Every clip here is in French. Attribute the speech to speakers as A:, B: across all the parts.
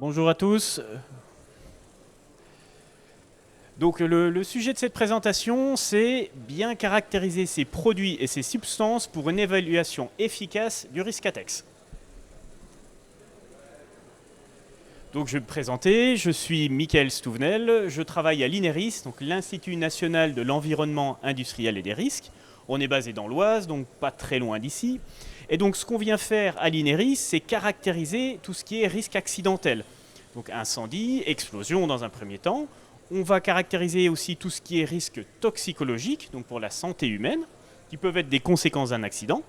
A: Bonjour à tous. Donc le sujet de cette présentation, c'est bien caractériser ces produits et ces substances pour une évaluation efficace du risque ATEX. Donc je vais me présenter, je suis Michael Stouvenel, je travaille à l'INERIS, donc l'Institut national de l'environnement industriel et des risques. On est basé dans l'Oise, donc pas très loin d'ici. Et donc ce qu'on vient faire à l'INERIS, c'est caractériser tout ce qui est risque accidentel. Donc incendie, explosion dans un premier temps. On va caractériser aussi tout ce qui est risque toxicologique, donc pour la santé humaine, qui peuvent être des conséquences d'un accident.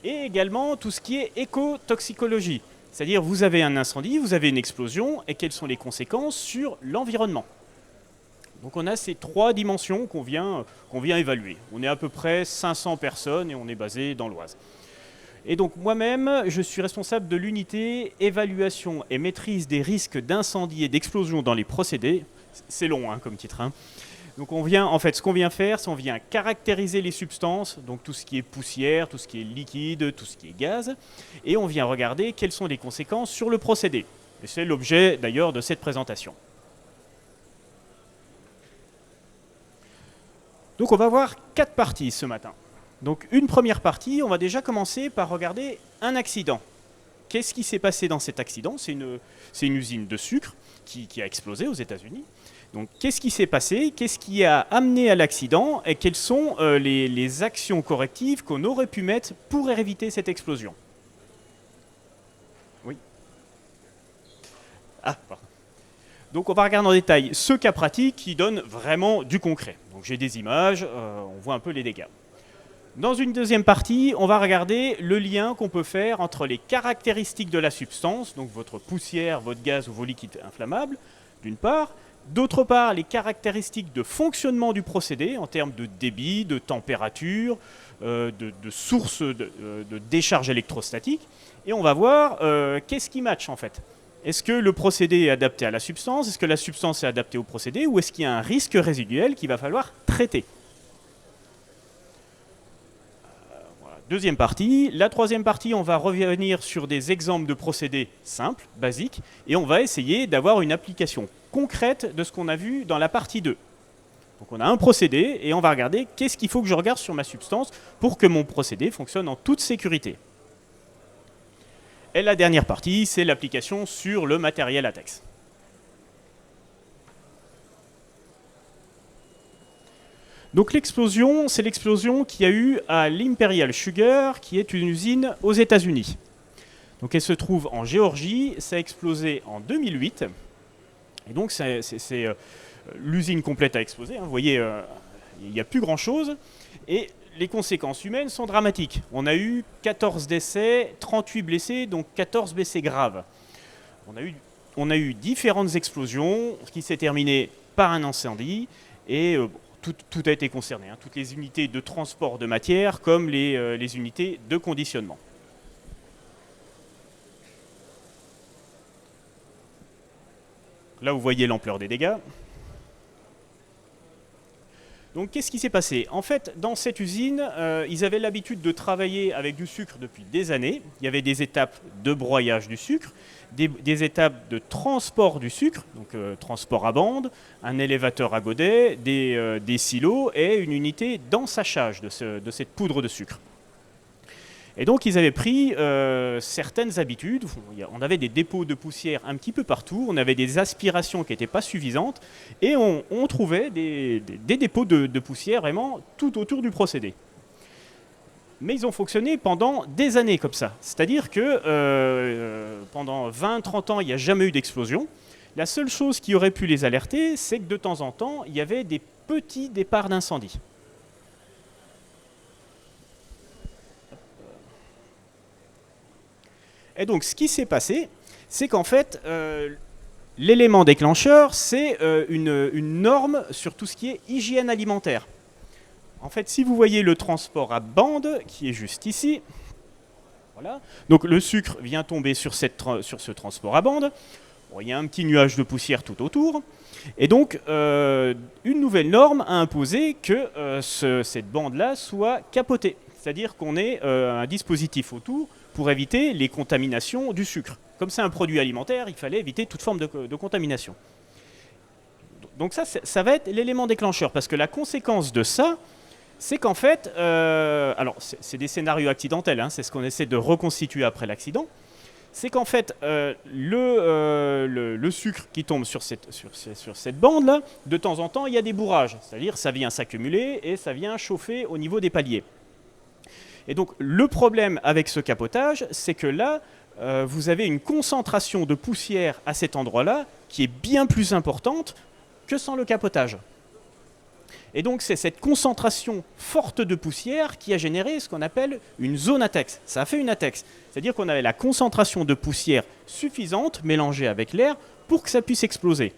A: Et également tout ce qui est écotoxicologie. C'est-à-dire vous avez un incendie, vous avez une explosion, et quelles sont les conséquences sur l'environnement. Donc on a ces trois dimensions qu'on vient évaluer. On est à peu près 500 personnes et on est basé dans l'Oise. Et donc moi-même, je suis responsable de l'unité évaluation et maîtrise des risques d'incendie et d'explosion dans les procédés. C'est long comme titre. Donc ce qu'on vient faire, c'est qu'on vient caractériser les substances, donc tout ce qui est poussière, tout ce qui est liquide, tout ce qui est gaz, et on vient regarder quelles sont les conséquences sur le procédé. Et c'est l'objet d'ailleurs de cette présentation. Donc on va voir 4 parties ce matin. Donc une première partie, on va déjà commencer par regarder un accident. Qu'est-ce qui s'est passé dans cet accident? C'est une usine de sucre qui a explosé aux États-Unis. Donc qu'est-ce qui s'est passé? Qu'est-ce qui a amené à l'accident? Et quelles sont les actions correctives qu'on aurait pu mettre pour éviter cette explosion? Oui. Ah, pardon. Donc on va regarder en détail ce cas pratique qui donne vraiment du concret. Donc j'ai des images, on voit un peu les dégâts. Dans une deuxième partie, on va regarder le lien qu'on peut faire entre les caractéristiques de la substance, donc votre poussière, votre gaz ou vos liquides inflammables, d'une part. D'autre part, les caractéristiques de fonctionnement du procédé en termes de débit, de température, de source de décharge électrostatique. Et on va voir qu'est-ce qui match en fait. Est-ce que le procédé est adapté à la substance? Est-ce que la substance est adaptée au procédé? Ou est-ce qu'il y a un risque résiduel qu'il va falloir traiter? Deuxième partie. La troisième partie, on va revenir sur des exemples de procédés simples, basiques, et on va essayer d'avoir une application concrète de ce qu'on a vu dans la partie 2. Donc on a un procédé, et on va regarder qu'est-ce qu'il faut que je regarde sur ma substance pour que mon procédé fonctionne en toute sécurité. Et la dernière partie, c'est l'application sur le matériel ATEX. Donc l'explosion, c'est l'explosion qu'il y a eu à l'Imperial Sugar, qui est une usine aux États-Unis. Donc elle se trouve en Géorgie, ça a explosé en 2008. Et donc l'usine complète a explosé. Vous voyez, il n'y a plus grand-chose. Et les conséquences humaines sont dramatiques. On a eu 14 décès, 38 blessés, donc 14 blessés graves. On a eu différentes explosions, ce qui s'est terminé par un incendie. Et tout a été concerné, toutes les unités de transport de matière comme les unités de conditionnement. Là, vous voyez l'ampleur des dégâts. Donc, qu'est-ce qui s'est passé? En fait, dans cette usine, ils avaient l'habitude de travailler avec du sucre depuis des années. Il y avait des étapes de broyage du sucre, des étapes de transport du sucre, donc transport à bande, un élévateur à godet, des silos et une unité d'ensachage de cette poudre de sucre. Et donc, ils avaient pris certaines habitudes. On avait des dépôts de poussière un petit peu partout. On avait des aspirations qui n'étaient pas suffisantes. Et on trouvait des dépôts de poussière vraiment tout autour du procédé. Mais ils ont fonctionné pendant des années comme ça. C'est-à-dire que pendant 20-30 ans, il n'y a jamais eu d'explosion. La seule chose qui aurait pu les alerter, c'est que de temps en temps, il y avait des petits départs d'incendie. Et donc, ce qui s'est passé, c'est qu'en fait, l'élément déclencheur, c'est une norme sur tout ce qui est hygiène alimentaire. En fait, si vous voyez le transport à bande, qui est juste ici, voilà. Donc le sucre vient tomber sur ce transport à bande. Bon, il y a un petit nuage de poussière tout autour. Et donc, une nouvelle norme a imposé que cette bande-là soit capotée. C'est-à-dire qu'on ait un dispositif autour pour éviter les contaminations du sucre. comme c'est un produit alimentaire, il fallait éviter toute forme de contamination. Donc ça va être l'élément déclencheur, parce que la conséquence de ça, c'est qu'en fait, alors c'est des scénarios accidentels, hein, c'est ce qu'on essaie de reconstituer après l'accident, c'est qu'en fait, le sucre qui tombe sur cette bande-là, de temps en temps, il y a des bourrages, c'est-à-dire ça vient s'accumuler et ça vient chauffer au niveau des paliers. Et donc le problème avec ce capotage, c'est que là, vous avez une concentration de poussière à cet endroit-là qui est bien plus importante que sans le capotage. Et donc c'est cette concentration forte de poussière qui a généré ce qu'on appelle une zone ATEX. Ça a fait une ATEX, c'est-à-dire qu'on avait la concentration de poussière suffisante mélangée avec l'air pour que ça puisse exploser.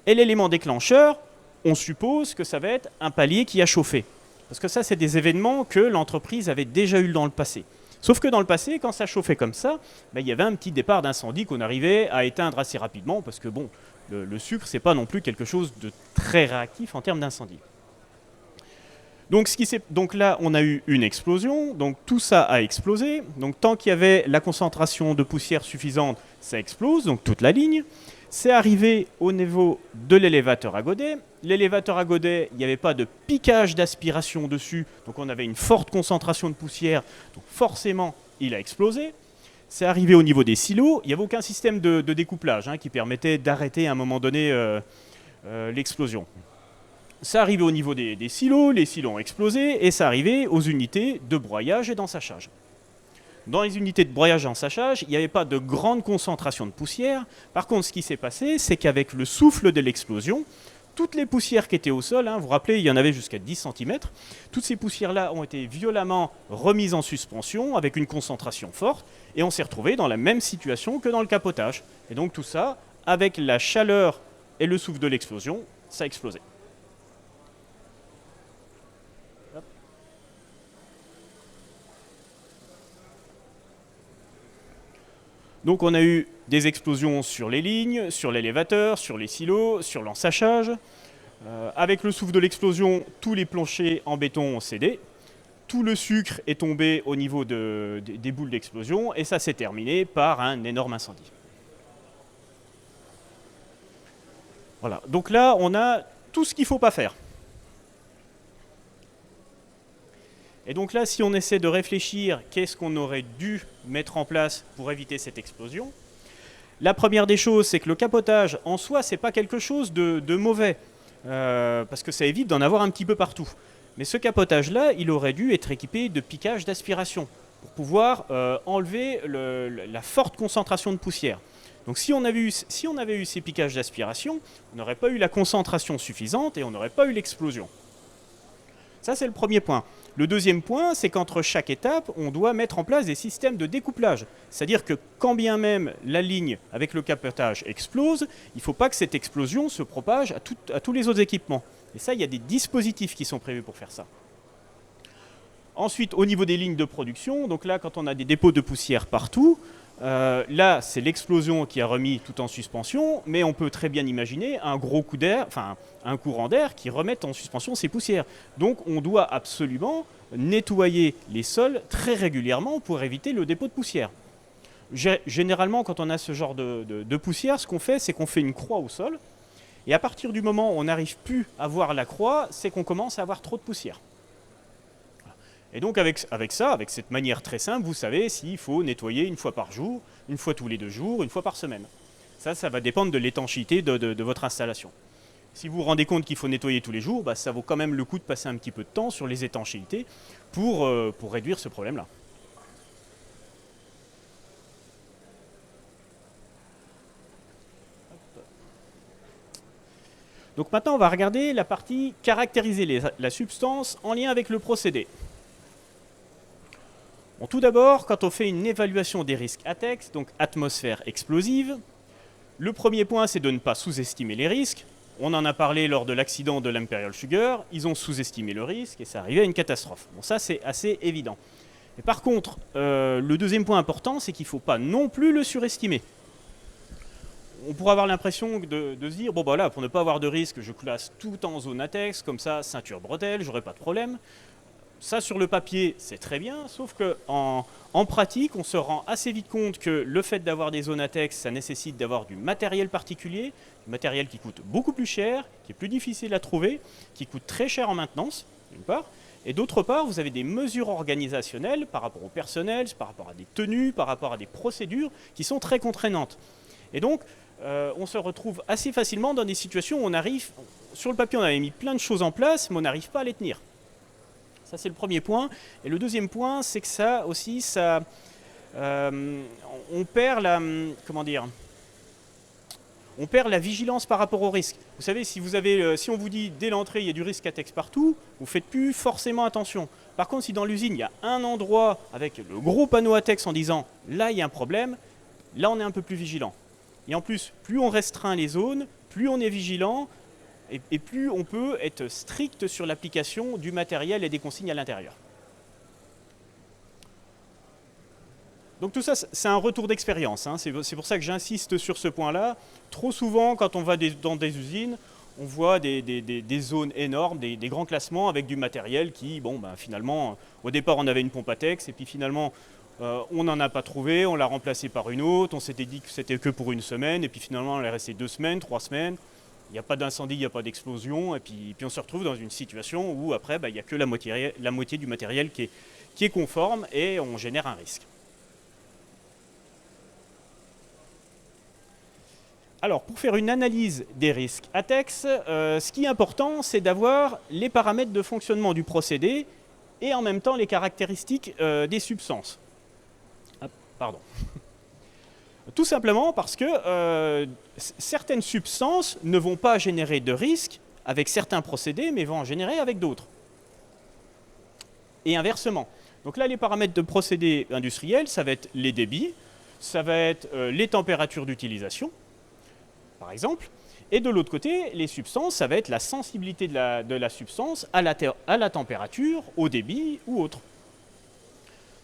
A: Et l'élément déclencheur, on suppose que ça va être un palier qui a chauffé. Parce que ça, c'est des événements que l'entreprise avait déjà eu dans le passé. Sauf que dans le passé, quand ça chauffait comme ça, il y avait un petit départ d'incendie qu'on arrivait à éteindre assez rapidement, parce que bon, le sucre, c'est pas non plus quelque chose de très réactif en termes d'incendie. Donc là, on a eu une explosion, donc tout ça a explosé. Donc tant qu'il y avait la concentration de poussière suffisante, ça explose, donc toute la ligne. C'est arrivé au niveau de l'élévateur à godet. L'élévateur à godet, il n'y avait pas de piquage d'aspiration dessus, donc on avait une forte concentration de poussière, donc forcément, il a explosé. C'est arrivé au niveau des silos, il n'y avait aucun système de découplage qui permettait d'arrêter à un moment donné l'explosion. Ça arrivait au niveau des silos, les silos ont explosé, et ça arrivait aux unités de broyage et d'ensachage. Dans les unités de broyage et d'ensachage, il n'y avait pas de grande concentration de poussière. Par contre, ce qui s'est passé, c'est qu'avec le souffle de l'explosion, toutes les poussières qui étaient au sol, vous vous rappelez, il y en avait jusqu'à 10 cm, toutes ces poussières-là ont été violemment remises en suspension avec une concentration forte, et on s'est retrouvé dans la même situation que dans le capotage. Et donc tout ça, avec la chaleur et le souffle de l'explosion, ça a explosé. Donc on a eu des explosions sur les lignes, sur l'élévateur, sur les silos, sur l'ensachage. Avec le souffle de l'explosion, tous les planchers en béton ont cédé. Tout le sucre est tombé au niveau des boules d'explosion et ça s'est terminé par un énorme incendie. Voilà, donc là on a tout ce qu'il ne faut pas faire. Et donc là, si on essaie de réfléchir, qu'est-ce qu'on aurait dû mettre en place pour éviter cette explosion? La première des choses, c'est que le capotage, en soi, c'est pas quelque chose de mauvais, parce que ça évite d'en avoir un petit peu partout. Mais ce capotage-là, il aurait dû être équipé de piquage d'aspiration, pour pouvoir enlever la forte concentration de poussière. Donc si on avait eu ces piquages d'aspiration, on n'aurait pas eu la concentration suffisante et on n'aurait pas eu l'explosion. Ça, c'est le premier point. Le deuxième point, c'est qu'entre chaque étape, on doit mettre en place des systèmes de découplage. C'est-à-dire que quand bien même la ligne avec le capotage explose, il ne faut pas que cette explosion se propage à tous les autres équipements. Et ça, il y a des dispositifs qui sont prévus pour faire ça. Ensuite, au niveau des lignes de production, donc là, quand on a des dépôts de poussière partout, là, c'est l'explosion qui a remis tout en suspension, mais on peut très bien imaginer un gros coup d'air, enfin un courant d'air qui remette en suspension ces poussières. Donc on doit absolument nettoyer les sols très régulièrement pour éviter le dépôt de poussière. Généralement, quand on a ce genre de poussière, ce qu'on fait, c'est qu'on fait une croix au sol, et à partir du moment où on n'arrive plus à voir la croix, c'est qu'on commence à avoir trop de poussière. Et donc avec cette manière très simple, vous savez s'il faut nettoyer une fois par jour, une fois tous les 2 jours, une fois par semaine. Ça va dépendre de l'étanchéité de votre installation. Si vous vous rendez compte qu'il faut nettoyer tous les jours, ça vaut quand même le coup de passer un petit peu de temps sur les étanchéités pour réduire ce problème-là. Donc maintenant, on va regarder la partie caractériser la substance en lien avec le procédé. Bon, tout d'abord, quand on fait une évaluation des risques ATEX, donc atmosphère explosive, le premier point, c'est de ne pas sous-estimer les risques. On en a parlé lors de l'accident de l'Imperial Sugar, ils ont sous-estimé le risque et ça arrivait à une catastrophe. Bon, ça, c'est assez évident. Et par contre, le deuxième point important, c'est qu'il ne faut pas non plus le surestimer. On pourrait avoir l'impression de se dire, bon là, pour ne pas avoir de risque, je classe tout en zone ATEX, comme ça, ceinture bretelle, j'aurai pas de problème. ça, sur le papier, c'est très bien, sauf qu'en pratique, on se rend assez vite compte que le fait d'avoir des zones ATEX, ça nécessite d'avoir du matériel particulier, du matériel qui coûte beaucoup plus cher, qui est plus difficile à trouver, qui coûte très cher en maintenance, d'une part, et d'autre part, vous avez des mesures organisationnelles par rapport au personnel, par rapport à des tenues, par rapport à des procédures qui sont très contraignantes. Et donc, on se retrouve assez facilement dans des situations où on arrive, sur le papier on avait mis plein de choses en place, mais on n'arrive pas à les tenir. Ça, c'est le premier point. Et le deuxième point, c'est que ça aussi, on perd on perd la vigilance par rapport au risque. Vous savez, si on vous dit dès l'entrée il y a du risque ATEX partout, vous ne faites plus forcément attention. Par contre, si dans l'usine il y a un endroit avec le gros panneau ATEX en disant là il y a un problème, là on est un peu plus vigilant. Et en plus, plus on restreint les zones, plus on est vigilant, et plus on peut être strict sur l'application du matériel et des consignes à l'intérieur. Donc tout ça, c'est un retour d'expérience. Hein. C'est pour ça que j'insiste sur ce point-là. Trop souvent, quand on va dans des usines, on voit des zones énormes, des grands classements avec du matériel qui, finalement, au départ, on avait une pompe ATEX, et puis finalement, on n'en a pas trouvé, on l'a remplacée par une autre, on s'était dit que c'était que pour une semaine, et puis finalement, elle est restée 2 semaines, 3 semaines. Il n'y a pas d'incendie, il n'y a pas d'explosion, et puis on se retrouve dans une situation où après, il n'y a que la moitié du matériel qui est conforme, et on génère un risque. Alors, pour faire une analyse des risques ATEX, ce qui est important, c'est d'avoir les paramètres de fonctionnement du procédé et en même temps les caractéristiques des substances. Ah, pardon. Tout simplement parce que certaines substances ne vont pas générer de risques avec certains procédés, mais vont en générer avec d'autres. Et inversement. Donc là, les paramètres de procédés industriels, ça va être les débits, ça va être les températures d'utilisation, par exemple. Et de l'autre côté, les substances, ça va être la sensibilité de la substance à la température, au débit ou autre.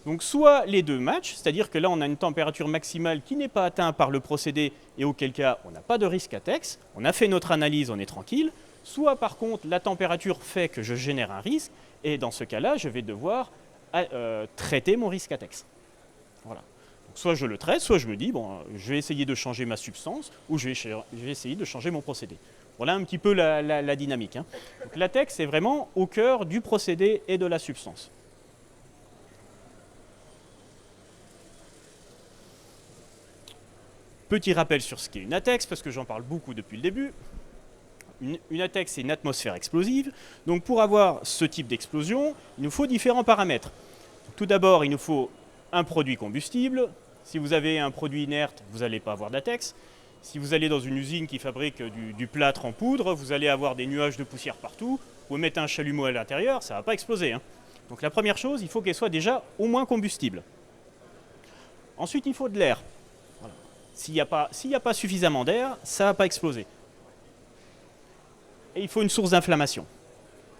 A: Donc soit les deux matchent, c'est-à-dire que là on a une température maximale qui n'est pas atteinte par le procédé et auquel cas on n'a pas de risque ATEX, on a fait notre analyse, on est tranquille, soit par contre la température fait que je génère un risque et dans ce cas-là je vais devoir traiter mon risque ATEX. Voilà. Donc, soit je le traite, soit je me dis je vais essayer de changer ma substance ou je vais essayer de changer mon procédé. Voilà un petit peu la dynamique. Hein. Donc l'ATEX est vraiment au cœur du procédé et de la substance. Petit rappel sur ce qu'est une ATEX, parce que j'en parle beaucoup depuis le début. Une ATEX, c'est une atmosphère explosive. Donc pour avoir ce type d'explosion, il nous faut différents paramètres. Tout d'abord, il nous faut un produit combustible. Si vous avez un produit inerte, vous n'allez pas avoir d'ATEX. Si vous allez dans une usine qui fabrique du plâtre en poudre, vous allez avoir des nuages de poussière partout. Vous mettez un chalumeau à l'intérieur, ça ne va pas exploser. Hein. Donc la première chose, il faut qu'elle soit déjà au moins combustible. Ensuite, il faut de l'air. Voilà. S'il n'y a pas suffisamment d'air, ça ne va pas exploser. Et il faut une source d'inflammation.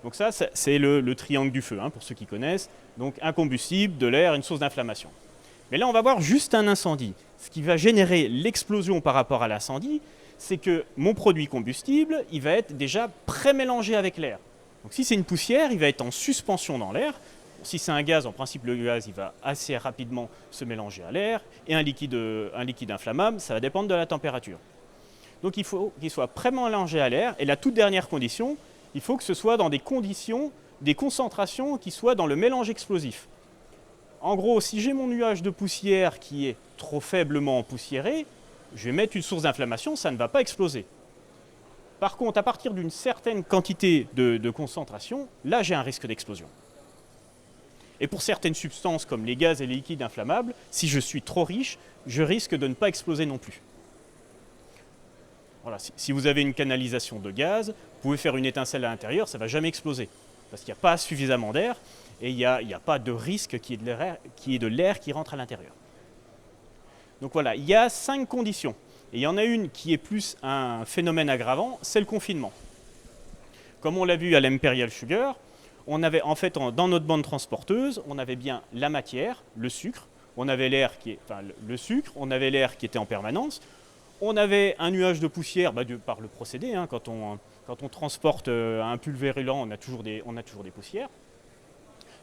A: Donc ça, c'est le triangle du feu, hein, pour ceux qui connaissent. Donc un combustible, de l'air, une source d'inflammation. Mais là, on va voir juste un incendie. Ce qui va générer l'explosion par rapport à l'incendie, c'est que mon produit combustible, il va être déjà pré-mélangé avec l'air. Donc si c'est une poussière, il va être en suspension dans l'air. Si c'est un gaz, en principe, le gaz, il va assez rapidement se mélanger à l'air. Et un liquide inflammable, ça va dépendre de la température. Donc il faut qu'il soit pré-mélangé à l'air. Et la toute dernière condition, il faut que ce soit dans des conditions, des concentrations qui soient dans le mélange explosif. En gros, si j'ai mon nuage de poussière qui est trop faiblement empoussiéré, je vais mettre une source d'inflammation, ça ne va pas exploser. Par contre, à partir d'une certaine quantité de concentration, là j'ai un risque d'explosion. Et pour certaines substances comme les gaz et les liquides inflammables, si je suis trop riche, je risque de ne pas exploser non plus. Voilà, si vous avez une canalisation de gaz, vous pouvez faire une étincelle à l'intérieur, ça ne va jamais exploser. Parce qu'il n'y a pas suffisamment d'air et il n'y a pas de risque qu'il y ait de l'air qui rentre à l'intérieur. Donc voilà, il y a 5 conditions. Et il y en a une qui est plus un phénomène aggravant, c'est le confinement. Comme on l'a vu à l'Imperial Sugar, on avait en fait dans notre bande transporteuse, on avait bien la matière, le sucre, on avait l'air le sucre, on avait l'air qui était en permanence, on avait un nuage de poussière par le procédé, hein, quand on transporte un pulvérulent, on a toujours des poussières.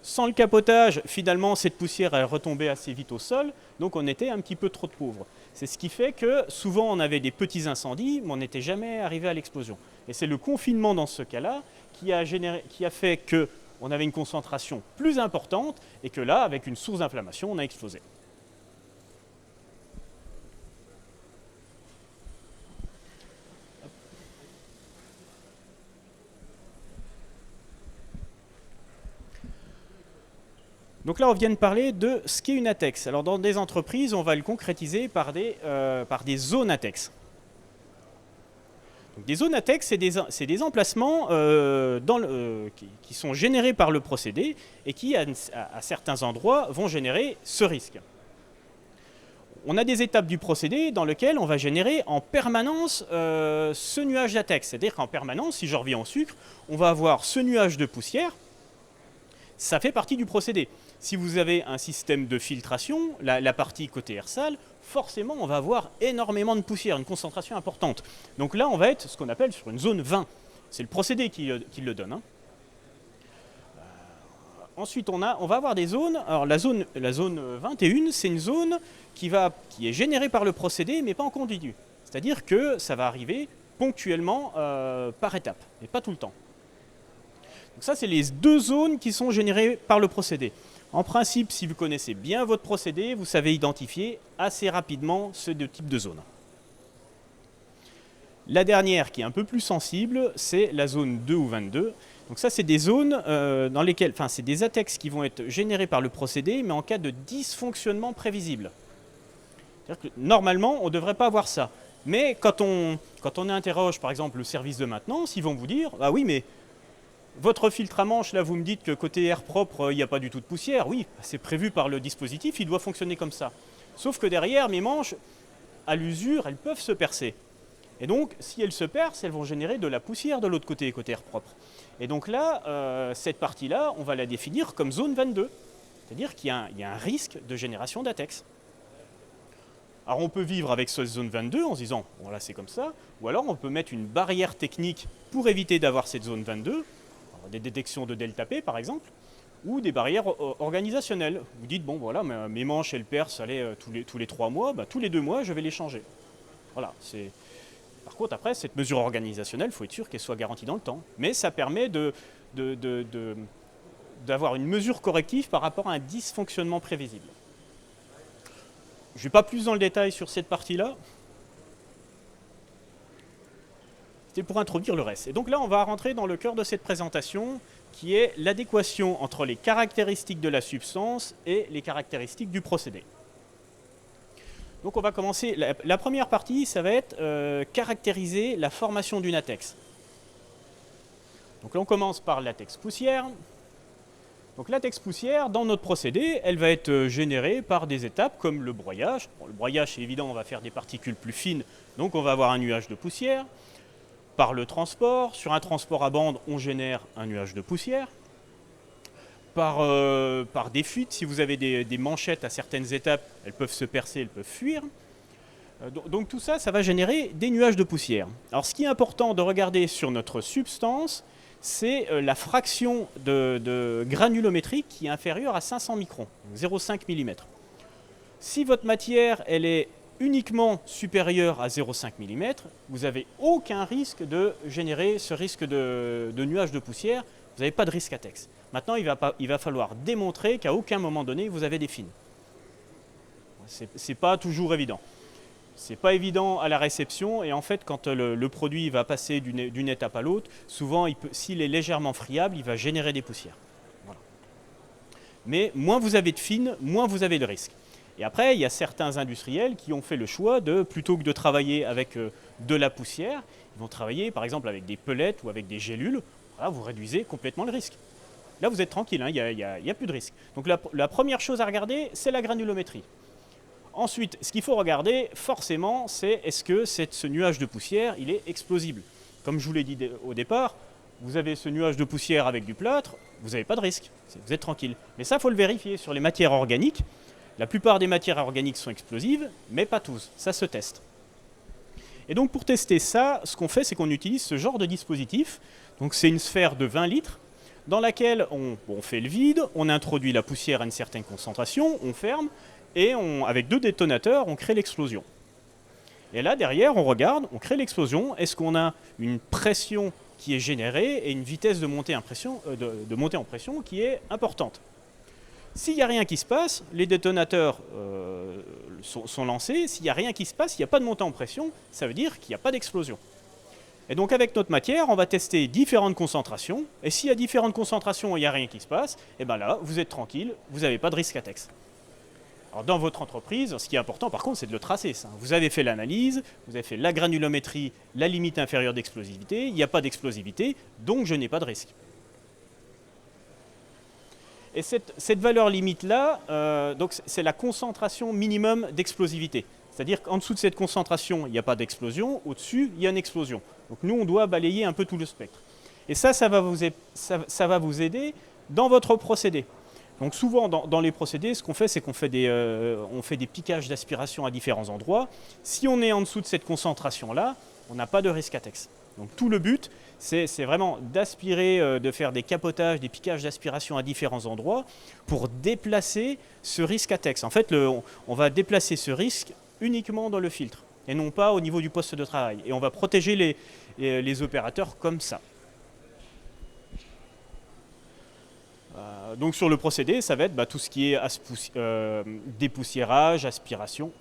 A: Sans le capotage, finalement, cette poussière elle retombait assez vite au sol, donc on était un petit peu trop pauvres. C'est ce qui fait que souvent on avait des petits incendies, mais on n'était jamais arrivé à l'explosion. Et c'est le confinement dans ce cas-là qui a fait qu'on avait une concentration plus importante et que là, avec une source d'inflammation, on a explosé. Donc là, on vient de parler de ce qu'est une ATEX. Alors dans des entreprises, on va le concrétiser par des zones ATEX. Donc, des zones ATEX, c'est des emplacements qui sont générés par le procédé et qui, à certains endroits, vont générer ce risque. On a des étapes du procédé dans lesquelles on va générer en permanence ce nuage d'ATEX. C'est-à-dire qu'en permanence, si je reviens au sucre, on va avoir ce nuage de poussière. Ça fait partie du procédé. Si vous avez un système de filtration, la partie côté air sale, forcément on va avoir énormément de poussière, une concentration importante. Donc là on va être ce qu'on appelle sur une zone 20. C'est le procédé qui le donne. Hein. Ensuite on va avoir des zones. Alors la zone 21, c'est une zone qui est générée par le procédé mais pas en continu. C'est-à-dire que ça va arriver ponctuellement par étape, mais pas tout le temps. Donc ça, c'est les deux zones qui sont générées par le procédé. En principe, si vous connaissez bien votre procédé, vous savez identifier assez rapidement ce type de zone. La dernière, qui est un peu plus sensible, c'est la zone 2 ou 22. Donc ça, c'est des zones dans lesquelles, c'est des ATEX qui vont être générés par le procédé, mais en cas de dysfonctionnement prévisible. C'est-à-dire que normalement, on ne devrait pas avoir ça. Mais quand on interroge, par exemple, le service de maintenance, ils vont vous dire « Ah oui, mais votre filtre à manche, là, vous me dites que côté air propre, il n'y a pas du tout de poussière. » Oui, c'est prévu par le dispositif, il doit fonctionner comme ça. Sauf que derrière, mes manches, à l'usure, elles peuvent se percer. Et donc, si elles se percent, elles vont générer de la poussière de l'autre côté air propre. Et donc là, cette partie-là, on va la définir comme zone 22. C'est-à-dire qu'il y a un risque de génération d'ATEX. Alors on peut vivre avec cette zone 22 en se disant, bon là c'est comme ça, ou alors on peut mettre une barrière technique pour éviter d'avoir cette zone 22, des détections de delta P par exemple, ou des barrières organisationnelles. Vous dites, bon voilà, mes manches elles percent tous les 3 mois, tous les 2 mois je vais les changer. Voilà, c'est... Par contre après, cette mesure organisationnelle, il faut être sûr qu'elle soit garantie dans le temps. Mais ça permet d'avoir une mesure corrective par rapport à un dysfonctionnement prévisible. Je ne vais pas plus dans le détail sur cette partie-là. C'était pour introduire le reste. Et donc là, on va rentrer dans le cœur de cette présentation, qui est l'adéquation entre les caractéristiques de la substance et les caractéristiques du procédé. Donc on va commencer. La première partie, ça va être caractériser la formation d'une ATEX. Donc là, on commence par l'ATEX poussière. Donc l'ATEX poussière, dans notre procédé, elle va être générée par des étapes comme le broyage. Bon, le broyage, c'est évident, on va faire des particules plus fines, donc on va avoir un nuage de poussière. Par le transport, sur un transport à bande, on génère un nuage de poussière. Par des fuites, si vous avez des manchettes à certaines étapes, elles peuvent se percer, elles peuvent fuir. Donc tout ça, ça va générer des nuages de poussière. Alors ce qui est important de regarder sur notre substance, c'est la fraction de granulométrie qui est inférieure à 500 microns, 0,5 mm. Si votre matière elle est uniquement supérieure à 0,5 mm, vous n'avez aucun risque de générer ce risque de nuage de poussière, vous n'avez pas de risque ATEX. Maintenant, il va falloir démontrer qu'à aucun moment donné, vous avez des fines. Ce n'est pas toujours évident. Ce n'est pas évident à la réception et en fait, quand le produit va passer d'une étape à l'autre, souvent, s'il est légèrement friable, il va générer des poussières. Voilà. Mais moins vous avez de fines, moins vous avez de risques. Et après, il y a certains industriels qui ont fait le choix de, plutôt que de travailler avec de la poussière, ils vont travailler par exemple avec des pellets ou avec des gélules. Voilà, vous réduisez complètement le risque. Là, vous êtes tranquille, hein, il n'y a plus de risque. Donc la première chose à regarder, c'est la granulométrie. Ensuite, ce qu'il faut regarder, forcément, c'est est-ce que ce nuage de poussière, il est explosible. Comme je vous l'ai dit au départ, vous avez ce nuage de poussière avec du plâtre, vous n'avez pas de risque, vous êtes tranquille. Mais ça, il faut le vérifier sur les matières organiques. La plupart des matières organiques sont explosives, mais pas tous, ça se teste. Et donc pour tester ça, ce qu'on fait, c'est qu'on utilise ce genre de dispositif. Donc c'est une sphère de 20 litres. dans laquelle on fait le vide, on introduit la poussière à une certaine concentration, on ferme, et avec 2 détonateurs, on crée l'explosion. Et là, derrière, on regarde, on crée l'explosion. Est-ce qu'on a une pression qui est générée et une vitesse de montée en pression qui est importante? S'il n'y a rien qui se passe, les détonateurs sont lancés. S'il n'y a rien qui se passe, il n'y a pas de montée en pression, ça veut dire qu'il n'y a pas d'explosion. Et donc avec notre matière, on va tester différentes concentrations. Et s'il y a différentes concentrations et il n'y a rien qui se passe, et bien là, vous êtes tranquille, vous n'avez pas de risque ATEX. Alors dans votre entreprise, ce qui est important par contre, c'est de le tracer. Ça. Vous avez fait l'analyse, vous avez fait la granulométrie, la limite inférieure d'explosivité, il n'y a pas d'explosivité, donc je n'ai pas de risque. Et cette valeur limite-là, c'est la concentration minimum d'explosivité. C'est-à-dire qu'en dessous de cette concentration, il n'y a pas d'explosion, au-dessus, il y a une explosion. Donc nous, on doit balayer un peu tout le spectre. Et ça va vous aider dans votre procédé. Donc souvent, dans les procédés, ce qu'on fait, c'est qu'on fait des piquages d'aspiration à différents endroits. Si on est en dessous de cette concentration-là, on n'a pas de risque ATEX. Donc tout le but, c'est vraiment d'aspirer, de faire des capotages, des piquages d'aspiration à différents endroits pour déplacer ce risque ATEX. En fait, on va déplacer ce risque uniquement dans le filtre et non pas au niveau du poste de travail. Et on va protéger les opérateurs comme ça. Donc sur le procédé, ça va être tout ce qui est dépoussiérage, aspiration.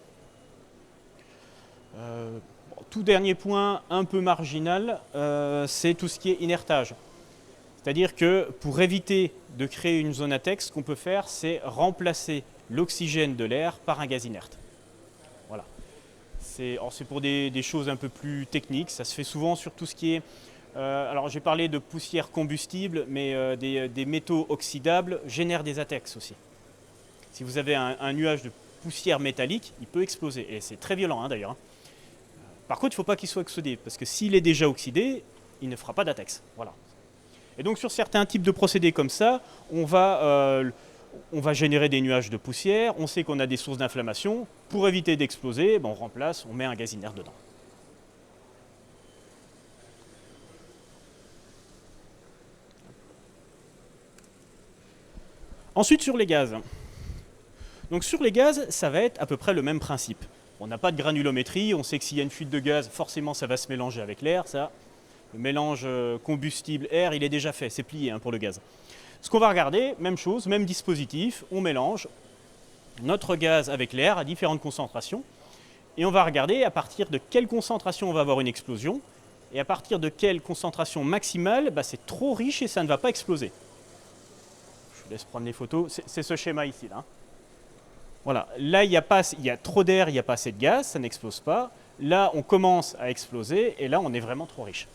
A: Tout dernier point un peu marginal, c'est tout ce qui est inertage. C'est-à-dire que pour éviter de créer une zone ATEX, ce qu'on peut faire, c'est remplacer l'oxygène de l'air par un gaz inerte. Voilà. C'est pour des choses un peu plus techniques, ça se fait souvent sur tout ce qui est... alors j'ai parlé de poussière combustible, mais des métaux oxydables génèrent des ATEX aussi. Si vous avez un nuage de poussière métallique, il peut exploser, et c'est très violent d'ailleurs. Par contre, il ne faut pas qu'il soit oxydé, parce que s'il est déjà oxydé, il ne fera pas d'ATEX. Voilà. Et donc sur certains types de procédés comme ça, on va générer des nuages de poussière, on sait qu'on a des sources d'inflammation. Pour éviter d'exploser, on remplace, on met un gaz inerte dedans. Ensuite, sur les gaz. Donc sur les gaz, ça va être à peu près le même principe. On n'a pas de granulométrie, on sait que s'il y a une fuite de gaz, forcément ça va se mélanger avec l'air. Le mélange combustible-air, il est déjà fait, c'est plié pour le gaz. Ce qu'on va regarder, même chose, même dispositif, on mélange notre gaz avec l'air à différentes concentrations. Et on va regarder à partir de quelle concentration on va avoir une explosion. Et à partir de quelle concentration maximale, c'est trop riche et ça ne va pas exploser. Je vous laisse prendre les photos, c'est ce schéma ici. Là. Voilà, là il y a trop d'air, il n'y a pas assez de gaz, ça n'explose pas. Là on commence à exploser et là on est vraiment trop riche.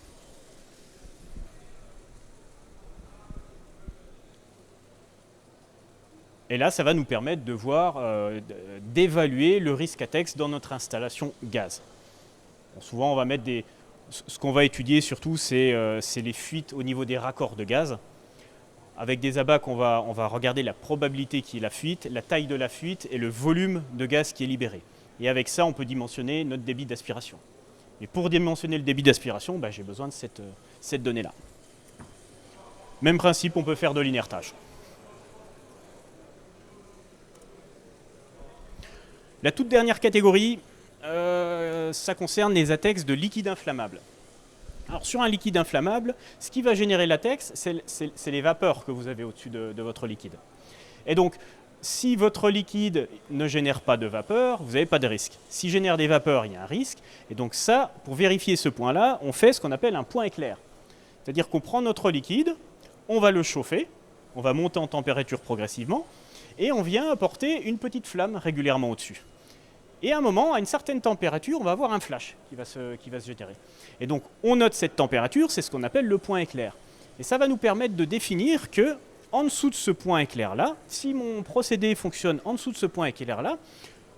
A: Et là ça va nous permettre de voir, d'évaluer le risque ATEX dans notre installation gaz. Bon, souvent on va mettre ce qu'on va étudier surtout c'est les fuites au niveau des raccords de gaz. Avec des abacs, on va regarder la probabilité qu'il y ait la fuite, la taille de la fuite et le volume de gaz qui est libéré. Et avec ça, on peut dimensionner notre débit d'aspiration. Et pour dimensionner le débit d'aspiration, j'ai besoin de cette donnée-là. Même principe, on peut faire de l'inertage. La toute dernière catégorie, ça concerne les ATEX de liquide inflammable. Alors sur un liquide inflammable, ce qui va générer l'ATEX, c'est les vapeurs que vous avez au-dessus de votre liquide. Et donc, si votre liquide ne génère pas de vapeur, vous n'avez pas de risque. S'il génère des vapeurs, il y a un risque. Et donc ça, pour vérifier ce point-là, on fait ce qu'on appelle un point éclair. C'est-à-dire qu'on prend notre liquide, on va le chauffer, on va monter en température progressivement, et on vient apporter une petite flamme régulièrement au-dessus. Et à un moment, à une certaine température, on va avoir un flash qui va se générer. Et donc, on note cette température, c'est ce qu'on appelle le point éclair. Et ça va nous permettre de définir que, en dessous de ce point éclair-là, si mon procédé fonctionne en dessous de ce point éclair-là,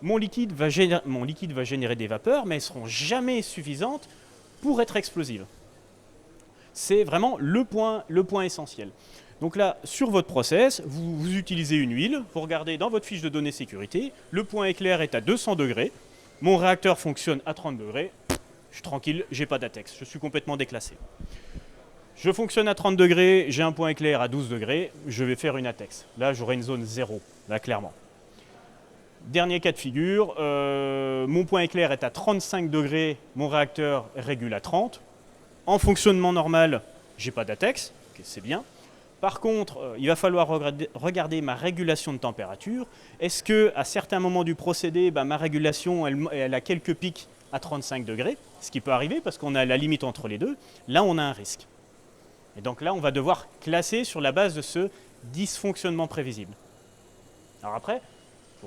A: mon liquide va générer des vapeurs, mais elles ne seront jamais suffisantes pour être explosives. C'est vraiment le point essentiel. Donc là, sur votre process, vous utilisez une huile, vous regardez dans votre fiche de données sécurité, le point éclair est à 200 degrés, mon réacteur fonctionne à 30 degrés, je suis tranquille, je n'ai pas d'ATEX, je suis complètement déclassé. Je fonctionne à 30 degrés, j'ai un point éclair à 12 degrés, je vais faire une ATEX. Là, j'aurai une zone 0, là, clairement. Dernier cas de figure, mon point éclair est à 35 degrés, mon réacteur régule à 30. En fonctionnement normal, je n'ai pas d'ATEX, okay, c'est bien. Par contre, il va falloir regarder ma régulation de température. Est-ce qu'à certains moments du procédé, ma régulation, elle a quelques pics à 35 degrés, ce qui peut arriver parce qu'on a la limite entre les deux. Là, on a un risque. Et donc là, on va devoir classer sur la base de ce dysfonctionnement prévisible. Alors après,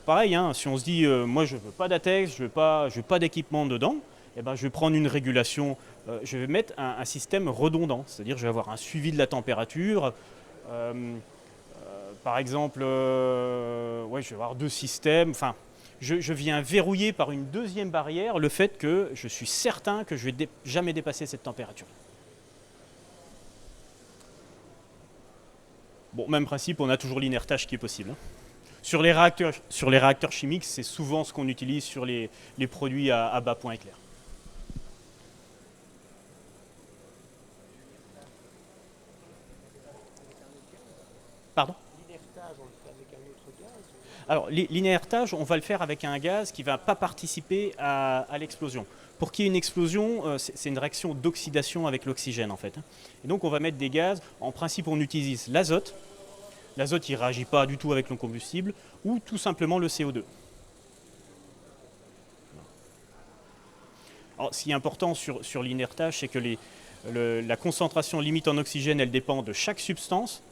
A: pareil, hein, si on se dit, moi je ne veux pas d'ATEX, je ne veux pas d'équipement dedans, eh ben, je vais prendre une régulation, je vais mettre un système redondant, c'est-à-dire je vais avoir un suivi de la température. Par exemple, ouais, je vais avoir deux systèmes. Enfin, je viens verrouiller par une deuxième barrière le fait que je suis certain que je ne vais jamais dépasser cette température. Bon, même principe, on a toujours l'inertage qui est possible. Hein. Sur les réacteurs chimiques, c'est souvent ce qu'on utilise sur les produits à bas point éclair. Pardon ?
B: L'inertage, on le fait avec un autre gaz ?
A: Alors, l'inertage, on va le faire avec un gaz qui ne va pas participer à l'explosion. Pour qu'il y ait une explosion, c'est une réaction d'oxydation avec l'oxygène en fait. Et donc on va mettre des gaz, en principe on utilise l'azote. L'azote il ne réagit pas du tout avec le combustible, ou tout simplement le CO2. Alors, ce qui est important sur l'inertage, c'est que la concentration limite en oxygène, elle dépend de chaque substance,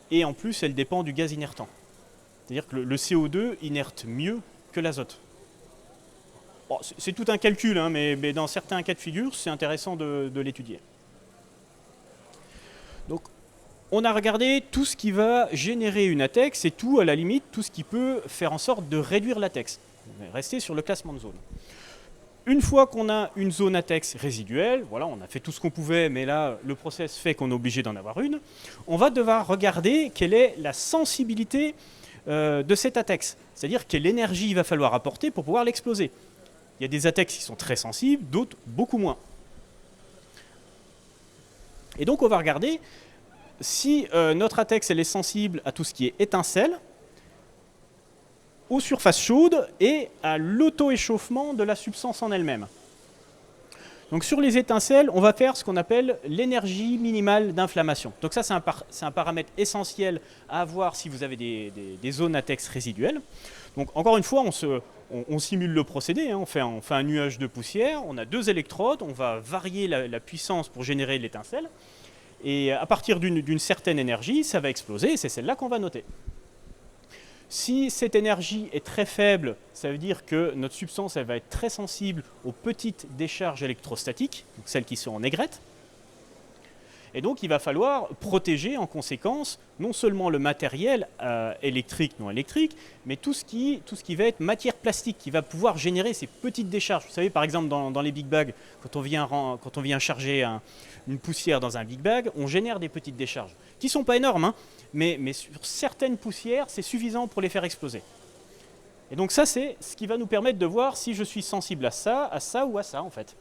A: et en plus elle dépend du gaz inertant. C'est-à-dire que le CO2 inerte mieux que l'azote. Bon, c'est tout un calcul, hein, mais dans certains cas de figure, c'est intéressant de l'étudier. Donc, on a regardé tout ce qui va générer une ATEX et tout, à la limite, tout ce qui peut faire en sorte de réduire l'ATEX. On est resté sur le classement de zone. Une fois qu'on a une zone ATEX résiduelle, voilà, on a fait tout ce qu'on pouvait, mais là, le process fait qu'on est obligé d'en avoir une, on va devoir regarder quelle est la sensibilité de cette ATEX. C'est-à-dire quelle énergie il va falloir apporter pour pouvoir l'exploser. Il y a des ATEX qui sont très sensibles, d'autres beaucoup moins. Et donc on va regarder si notre ATEX elle est sensible à tout ce qui est étincelle, aux surfaces chaudes et à l'auto-échauffement de la substance en elle-même. Donc sur les étincelles, on va faire ce qu'on appelle l'énergie minimale d'inflammation. Donc ça c'est un paramètre essentiel à avoir si vous avez des zones ATEX résiduelles. Donc encore une fois, on simule le procédé, hein, on fait un nuage de poussière, on a deux électrodes, on va varier la puissance pour générer l'étincelle, et à partir d'une certaine énergie, ça va exploser, et c'est celle-là qu'on va noter. Si cette énergie est très faible, ça veut dire que notre substance elle va être très sensible aux petites décharges électrostatiques, donc celles qui sont en aigrette. Et donc il va falloir protéger en conséquence non seulement le matériel électrique, non électrique, mais tout ce qui va être matière plastique, qui va pouvoir générer ces petites décharges. Vous savez par exemple dans les big bags, quand on vient charger une poussière dans un big bag, on génère des petites décharges, qui ne sont pas énormes, hein, mais sur certaines poussières, c'est suffisant pour les faire exploser. Et donc ça, c'est ce qui va nous permettre de voir si je suis sensible à ça ou à ça en fait.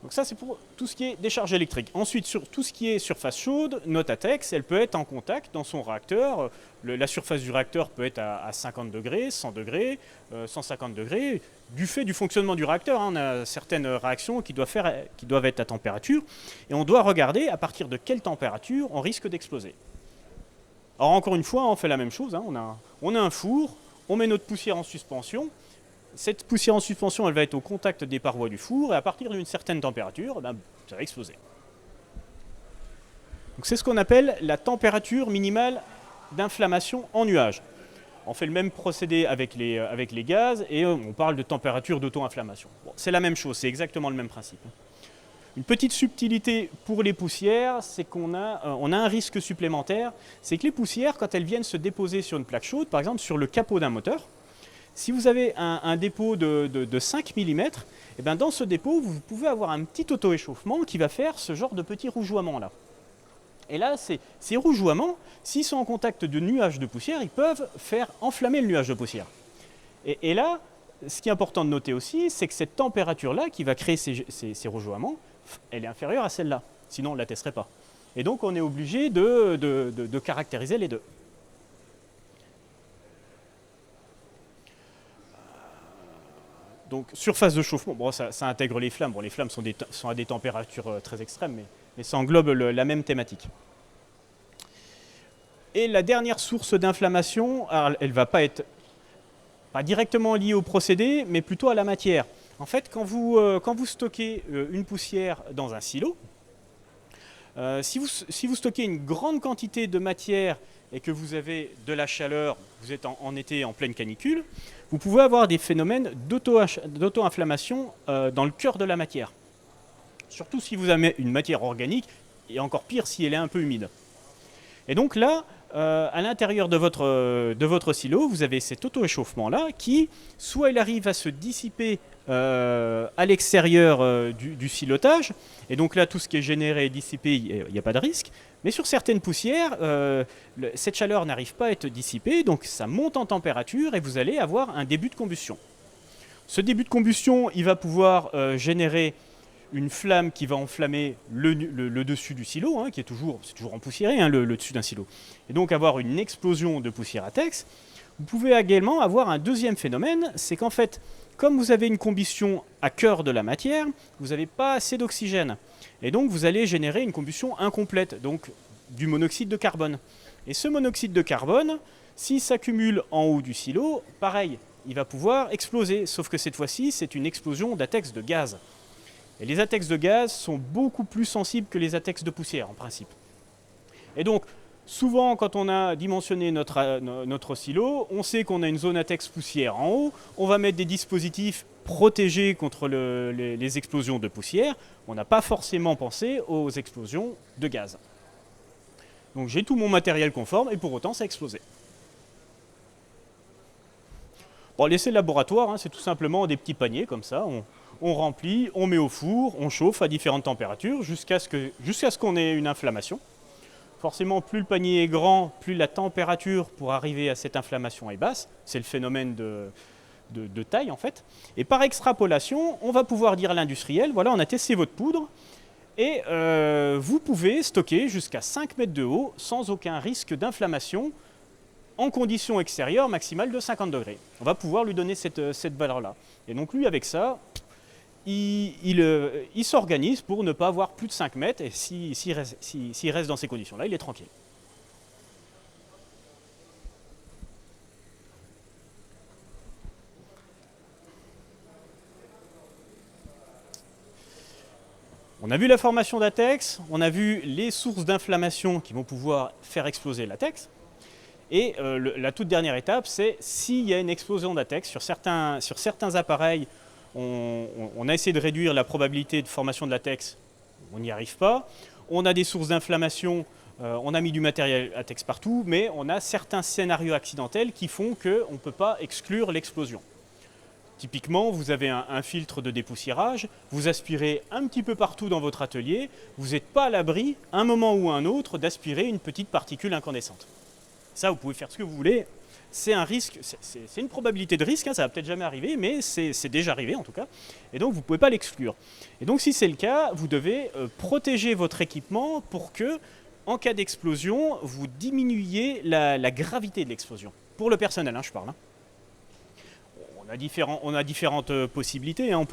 A: Donc ça, c'est pour tout ce qui est décharge électrique. Ensuite, sur tout ce qui est surface chaude, notre ATEX, elle peut être en contact dans son réacteur. La surface du réacteur peut être à 50 degrés, 100 degrés, 150 degrés. Du fait du fonctionnement du réacteur, hein, on a certaines réactions qui doivent être à température. Et on doit regarder à partir de quelle température on risque d'exploser. Alors encore une fois, on fait la même chose. Hein, on a un four, on met notre poussière en suspension. Cette poussière en suspension, elle va être au contact des parois du four et à partir d'une certaine température, ça va exploser. Donc c'est ce qu'on appelle la température minimale d'inflammation en nuage. On fait le même procédé avec les gaz et on parle de température d'auto-inflammation. Bon, c'est la même chose, c'est exactement le même principe. Une petite subtilité pour les poussières, c'est qu'on a un risque supplémentaire, c'est que les poussières, quand elles viennent se déposer sur une plaque chaude, par exemple sur le capot d'un moteur, si vous avez un dépôt de 5 mm, et bien dans ce dépôt, vous pouvez avoir un petit auto-échauffement qui va faire ce genre de petit rougeoiement là. Et là, ces rougeoiements, s'ils sont en contact de nuages de poussière, ils peuvent faire enflammer le nuage de poussière. Et là, ce qui est important de noter aussi, c'est que cette température-là qui va créer ces rougeoiements elle est inférieure à celle-là. Sinon, on ne la testerait pas. Et donc, on est obligé de caractériser les deux. Donc, surface de chauffement, bon, ça intègre les flammes. Bon, les flammes sont à des températures très extrêmes, mais ça englobe la même thématique. Et la dernière source d'inflammation, elle ne va pas être directement liée au procédé, mais plutôt à la matière. En fait, quand vous stockez une poussière dans un silo, si vous stockez une grande quantité de matière et que vous avez de la chaleur, vous êtes en été en pleine canicule, vous pouvez avoir des phénomènes d'auto-inflammation dans le cœur de la matière. Surtout si vous avez une matière organique, et encore pire si elle est un peu humide. Et donc là, à l'intérieur de votre silo, vous avez cet auto-échauffement-là qui, soit il arrive à se dissiper à l'extérieur du silotage, et donc là, tout ce qui est généré et dissipé, il n'y a pas de risque. Mais sur certaines poussières, cette chaleur n'arrive pas à être dissipée, donc ça monte en température et vous allez avoir un début de combustion. Ce début de combustion, il va pouvoir générer une flamme qui va enflammer le dessus du silo, hein, qui est toujours empoussiéré, hein, le dessus d'un silo. Et donc avoir une explosion de poussière ATEX. Vous pouvez également avoir un deuxième phénomène, c'est qu'en fait, comme vous avez une combustion à cœur de la matière, vous n'avez pas assez d'oxygène. Et donc vous allez générer une combustion incomplète, donc du monoxyde de carbone. Et ce monoxyde de carbone, s'il s'accumule en haut du silo, pareil, il va pouvoir exploser, sauf que cette fois-ci, c'est une explosion d'ATEX de gaz. Et les ATEX de gaz sont beaucoup plus sensibles que les ATEX de poussière, en principe. Et donc, souvent, quand on a dimensionné notre silo, on sait qu'on a une zone ATEX poussière en haut, on va mettre des dispositifs protégés contre les explosions de poussière. On n'a pas forcément pensé aux explosions de gaz. Donc j'ai tout mon matériel conforme et pour autant ça a explosé. Bon, l'essai laboratoire, hein, c'est tout simplement des petits paniers comme ça. On remplit, on met au four, on chauffe à différentes températures jusqu'à ce qu'on ait une inflammation. Forcément, plus le panier est grand, plus la température pour arriver à cette inflammation est basse. C'est le phénomène de taille en fait. Et par extrapolation, on va pouvoir dire à l'industriel, voilà, on a testé votre poudre et vous pouvez stocker jusqu'à 5 mètres de haut sans aucun risque d'inflammation en conditions extérieures maximales de 50 degrés. On va pouvoir lui donner cette valeur-là. Et donc lui, avec ça, il s'organise pour ne pas avoir plus de 5 mètres et s'il reste dans ces conditions-là, il est tranquille. On a vu la formation d'ATEX, on a vu les sources d'inflammation qui vont pouvoir faire exploser l'ATEX. Et la toute dernière étape, c'est s'il y a une explosion d'ATEX sur certains appareils, on a essayé de réduire la probabilité de formation de latex, on n'y arrive pas. On a des sources d'inflammation, on a mis du matériel ATEX partout, mais on a certains scénarios accidentels qui font qu'on ne peut pas exclure l'explosion. Typiquement, vous avez un filtre de dépoussiérage, vous aspirez un petit peu partout dans votre atelier, vous n'êtes pas à l'abri, un moment ou un autre, d'aspirer une petite particule incandescente. Ça, vous pouvez faire ce que vous voulez. C'est un risque, c'est une probabilité de risque, hein, ça va peut-être jamais arriver, mais c'est déjà arrivé en tout cas. Et donc vous ne pouvez pas l'exclure. Et donc si c'est le cas, vous devez protéger votre équipement pour que, en cas d'explosion, vous diminuiez la gravité de l'explosion. Pour le personnel, hein, je parle. Hein. On a différentes possibilités. Hein.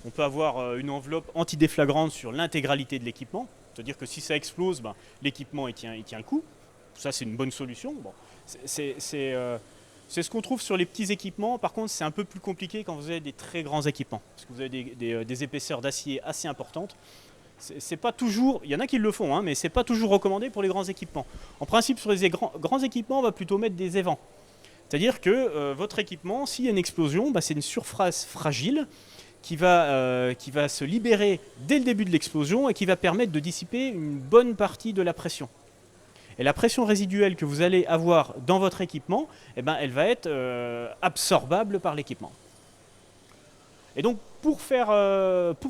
A: On peut avoir une enveloppe antidéflagrante sur l'intégralité de l'équipement. C'est-à-dire que si ça explose, ben, l'équipement il tient le coup. Ça, c'est une bonne solution. Bon. C'est ce qu'on trouve sur les petits équipements. Par contre, c'est un peu plus compliqué quand vous avez des très grands équipements. Parce que vous avez des épaisseurs d'acier assez importantes. C'est pas toujours, il y en a qui le font, hein, mais c'est pas toujours recommandé pour les grands équipements. En principe, sur les grands équipements, on va plutôt mettre des évents. C'est-à-dire que votre équipement, s'il y a une explosion, bah, c'est une surface fragile qui va se libérer dès le début de l'explosion et qui va permettre de dissiper une bonne partie de la pression. Et la pression résiduelle que vous allez avoir dans votre équipement, eh ben, elle va être absorbable par l'équipement. Et donc, pour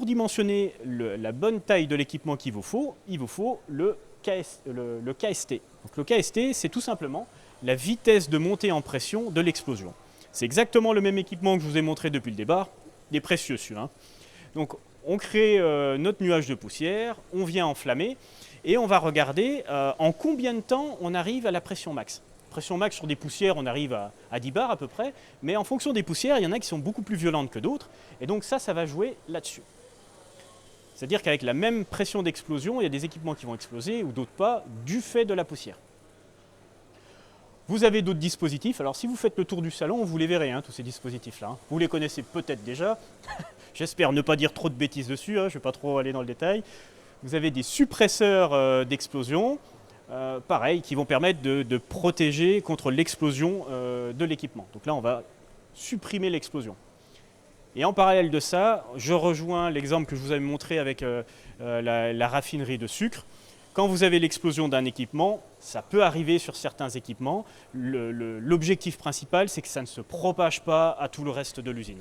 A: dimensionner la bonne taille de l'équipement qu'il vous faut, il vous faut le KST. Donc, le KST, c'est tout simplement la vitesse de montée en pression de l'explosion. C'est exactement le même équipement que je vous ai montré depuis le départ. Il est précieux celui-là. Donc, on crée notre nuage de poussière, on vient enflammer, et on va regarder en combien de temps on arrive à la pression max. Pression max sur des poussières, on arrive à 10 bars à peu près, mais en fonction des poussières, il y en a qui sont beaucoup plus violentes que d'autres, et donc ça va jouer là-dessus. C'est-à-dire qu'avec la même pression d'explosion, il y a des équipements qui vont exploser ou d'autres pas, du fait de la poussière. Vous avez d'autres dispositifs, alors si vous faites le tour du salon, vous les verrez, hein, tous ces dispositifs-là. Hein. Vous les connaissez peut-être déjà, j'espère ne pas dire trop de bêtises dessus, hein, je ne vais pas trop aller dans le détail. Vous avez des suppresseurs d'explosion, pareil, qui vont permettre de protéger contre l'explosion de l'équipement. Donc là, on va supprimer l'explosion. Et en parallèle de ça, je rejoins l'exemple que je vous avais montré avec la raffinerie de sucre. Quand vous avez l'explosion d'un équipement, ça peut arriver sur certains équipements. L'objectif principal, c'est que ça ne se propage pas à tout le reste de l'usine.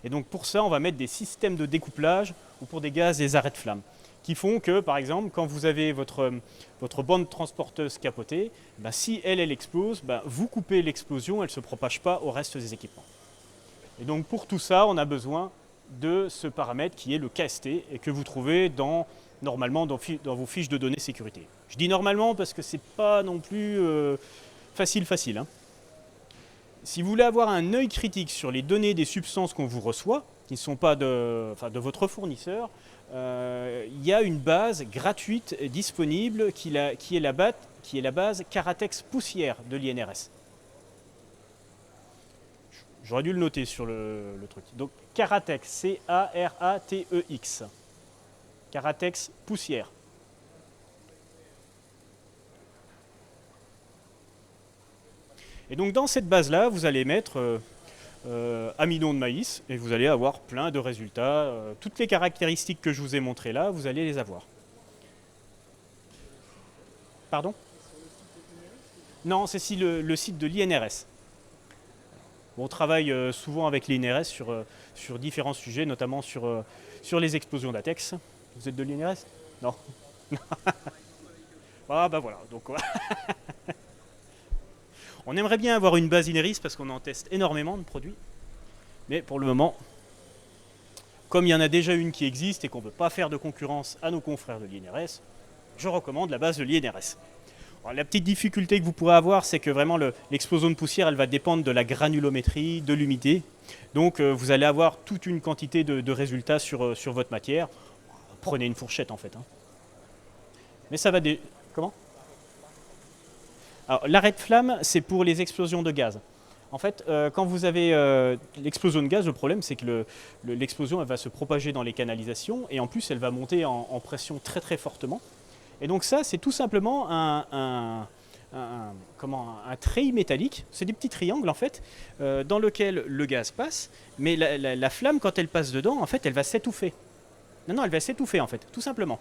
A: Et donc pour ça, on va mettre des systèmes de découplage ou pour des gaz, des arrêts de flammes, qui font que, par exemple, quand vous avez votre bande transporteuse capotée, ben, si elle explose, ben, vous coupez l'explosion, elle ne se propage pas au reste des équipements. Et donc pour tout ça, on a besoin de ce paramètre qui est le KST et que vous trouvez normalement dans vos fiches de données sécurité. Je dis normalement parce que ce n'est pas non plus facile. Hein. Si vous voulez avoir un œil critique sur les données des substances qu'on vous reçoit, qui ne sont pas de votre fournisseur, il y a une base gratuite disponible qui est la base Caratex poussière de l'INRS. J'aurais dû le noter sur le truc. Donc Caratex, C-A-R-A-T-E-X. Caratex poussière. Et donc dans cette base-là, vous allez mettre amidon de maïs et vous allez avoir plein de résultats. Toutes les caractéristiques que je vous ai montrées là, vous allez les avoir. Pardon ? Non, c'est le site de l'INRS. On travaille souvent avec l'INRS sur différents sujets, notamment sur les explosions d'ATEX. Vous êtes de l'INRS ? Non. Ah bah voilà, donc on aimerait bien avoir une base INRIS parce qu'on en teste énormément de produits. Mais pour le moment, comme il y en a déjà une qui existe et qu'on ne veut pas faire de concurrence à nos confrères de l'INRS, je recommande la base de l'INRS. Alors, la petite difficulté que vous pourrez avoir, c'est que vraiment l'explosion de poussière, elle va dépendre de la granulométrie, de l'humidité. Donc vous allez avoir toute une quantité de résultats sur votre matière. Prenez une fourchette en fait. Hein. Mais ça va Comment ? Alors, l'arrêt de flamme, c'est pour les explosions de gaz. En fait, quand vous avez l'explosion de gaz, le problème, c'est que l'explosion elle va se propager dans les canalisations et en plus, elle va monter en pression très très fortement. Et donc ça, c'est tout simplement un treillis métallique. C'est des petits triangles, en fait, dans lequel le gaz passe. Mais la flamme, quand elle passe dedans, en fait, elle va s'étouffer. Non, elle va s'étouffer, en fait, tout simplement.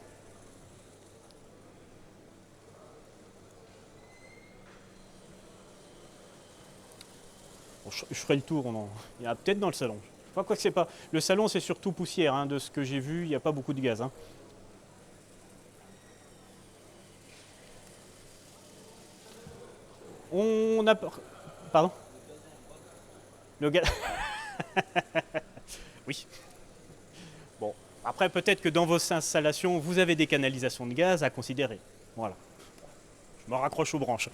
A: Bon, je ferai le tour. Il y en a peut-être dans le salon. Je crois que c'est pas. Le salon, c'est surtout poussière. Hein, de ce que j'ai vu, il n'y a pas beaucoup de gaz. Hein. On a... Pardon ? Le gaz... Oui. Bon, après peut-être que dans vos installations, vous avez des canalisations de gaz à considérer. Voilà. Je me raccroche aux branches.